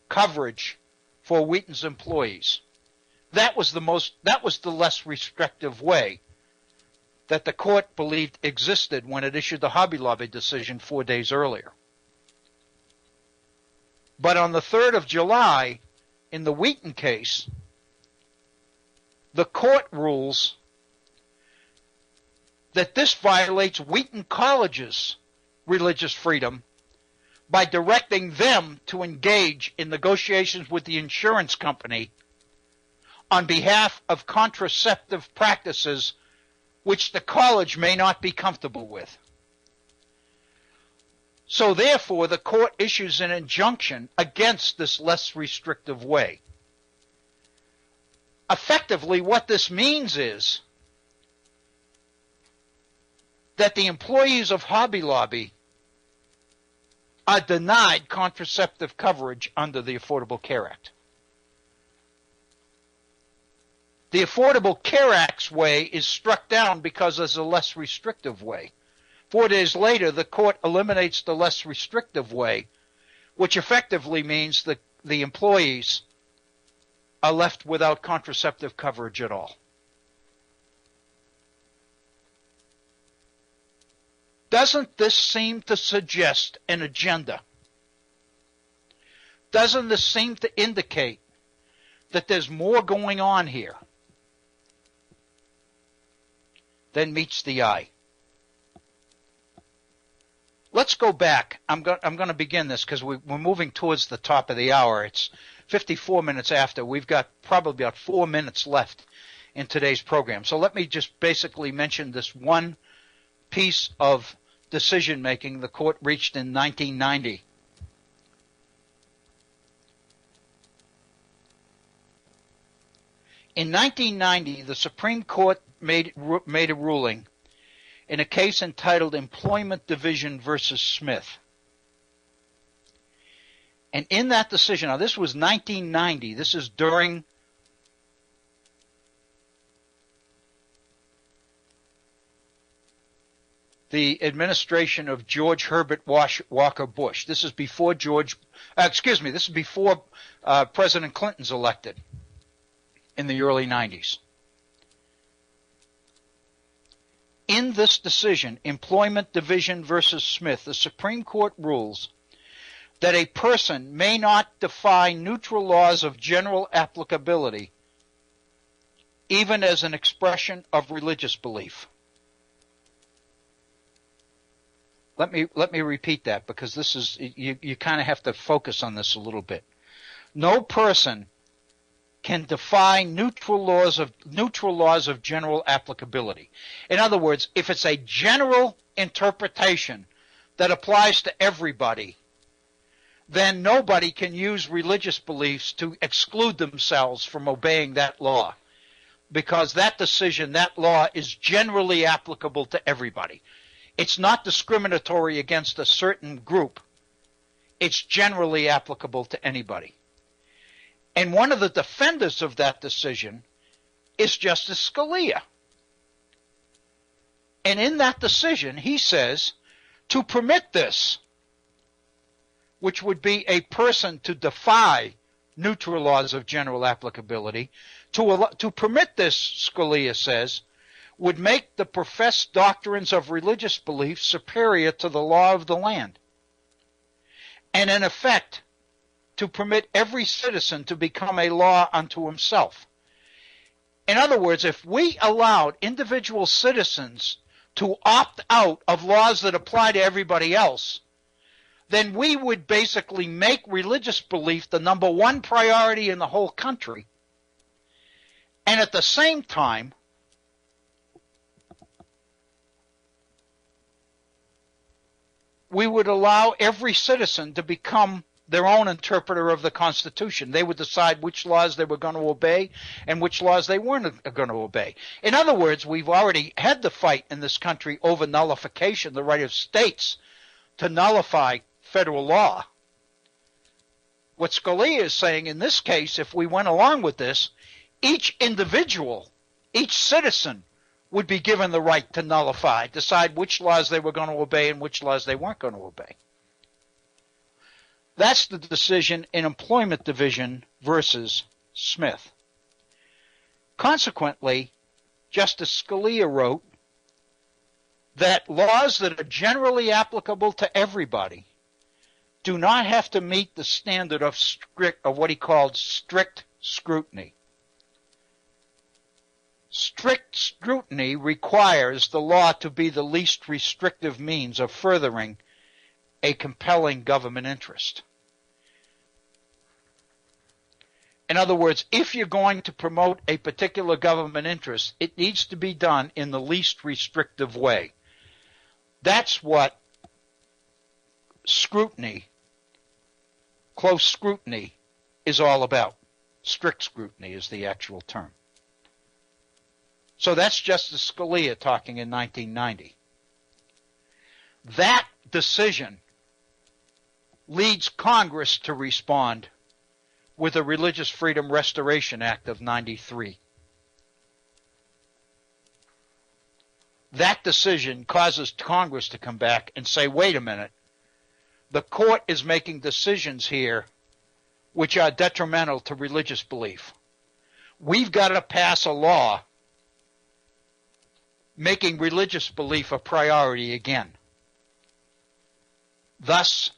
coverage for Wheaton's employees. That was the less restrictive way that the court believed existed when it issued the Hobby Lobby decision 4 days earlier. But on the 3rd of July, in the Wheaton case, the court rules that this violates Wheaton College's religious freedom by directing them to engage in negotiations with the insurance company on behalf of contraceptive practices which the college may not be comfortable with. So therefore, the court issues an injunction against this less restrictive way. Effectively, what this means is that the employees of Hobby Lobby are denied contraceptive coverage under the Affordable Care Act. The Affordable Care Act's way is struck down because there's a less restrictive way. 4 days later, the court eliminates the less restrictive way, which effectively means that the employees are left without contraceptive coverage at all. Doesn't this seem to suggest an agenda Doesn't this seem to indicate that there's more going on here than meets the eye? Let's go back. I'm going to begin this because we're moving towards the top of the hour. It's 54 minutes after. We've got probably about 4 minutes left in today's program. So let me just basically mention this one piece of decision making the court reached in 1990. In 1990, the Supreme Court made a ruling in a case entitled Employment Division versus Smith. And in that decision, now this was 1990, this is during the administration of George Herbert Walker Bush. This is before President Clinton's elected in the early 90s. In this decision, Employment Division versus Smith, the Supreme Court rules that a person may not defy neutral laws of general applicability, even as an expression of religious belief. Let me repeat that, because this is you kind of have to focus on this a little bit. No person can defy neutral laws of general applicability. In other words, if it's a general interpretation that applies to everybody, then nobody can use religious beliefs to exclude themselves from obeying that law, because that decision, that law, is generally applicable to everybody. It's not discriminatory against a certain group. It's generally applicable to anybody. And one of the defenders of that decision is Justice Scalia. And in that decision, he says, to permit this, which would be a person to defy neutral laws of general applicability, to permit this, Scalia says, would make the professed doctrines of religious belief superior to the law of the land, and in effect, to permit every citizen to become a law unto himself. In other words, if we allowed individual citizens to opt out of laws that apply to everybody else, then we would basically make religious belief the number one priority in the whole country. And at the same time, we would allow every citizen to become their own interpreter of the Constitution. They would decide which laws they were going to obey and which laws they weren't going to obey. In other words, we've already had the fight in this country over nullification, the right of states to nullify federal law. What Scalia is saying in this case, if we went along with this, each individual, each citizen would be given the right to nullify, decide which laws they were going to obey and which laws they weren't going to obey. That's the decision in Employment Division versus Smith. Consequently, Justice Scalia wrote that laws that are generally applicable to everybody do not have to meet the standard of what he called strict scrutiny. Strict scrutiny requires the law to be the least restrictive means of furthering a compelling government interest. In other words, if you're going to promote a particular government interest, it needs to be done in the least restrictive way. That's what scrutiny, close scrutiny, is all about. Strict scrutiny is the actual term. So that's Justice Scalia talking in 1990. That decision leads Congress to respond with the Religious Freedom Restoration Act of 93. That decision causes Congress to come back and say, wait a minute, the court is making decisions here which are detrimental to religious belief. We've got to pass a law making religious belief a priority again. Thus,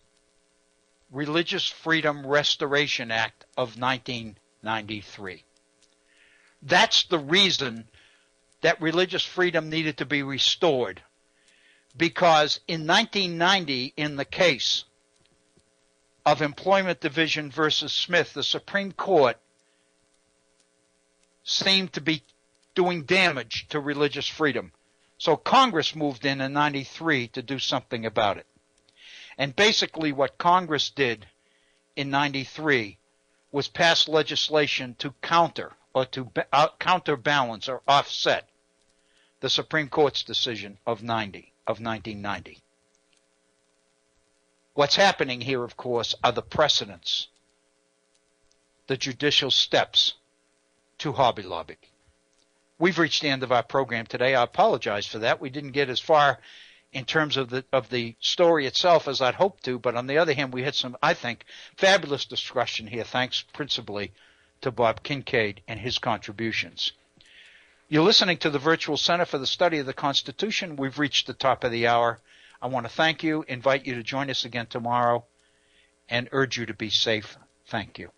Religious Freedom Restoration Act of 1993. That's the reason that religious freedom needed to be restored, because in 1990, in the case of Employment Division versus Smith, the Supreme Court seemed to be doing damage to religious freedom. So Congress moved in 93 to do something about it. And basically what Congress did in 93 was pass legislation to counter or to counterbalance or offset the Supreme Court's decision of 1990. What's happening here, of course, are the precedents, the judicial steps to Hobby Lobby. We've reached the end of our program today. I apologize for that. We didn't get as far in terms of the story itself as I'd hoped to, but on the other hand, we had some, I think, fabulous discussion here, thanks principally to Bob Kincaid and his contributions. You're listening to the Virtual Center for the Study of the Constitution. We've reached the top of the hour. I want to thank you, invite you to join us again tomorrow, and urge you to be safe. Thank you.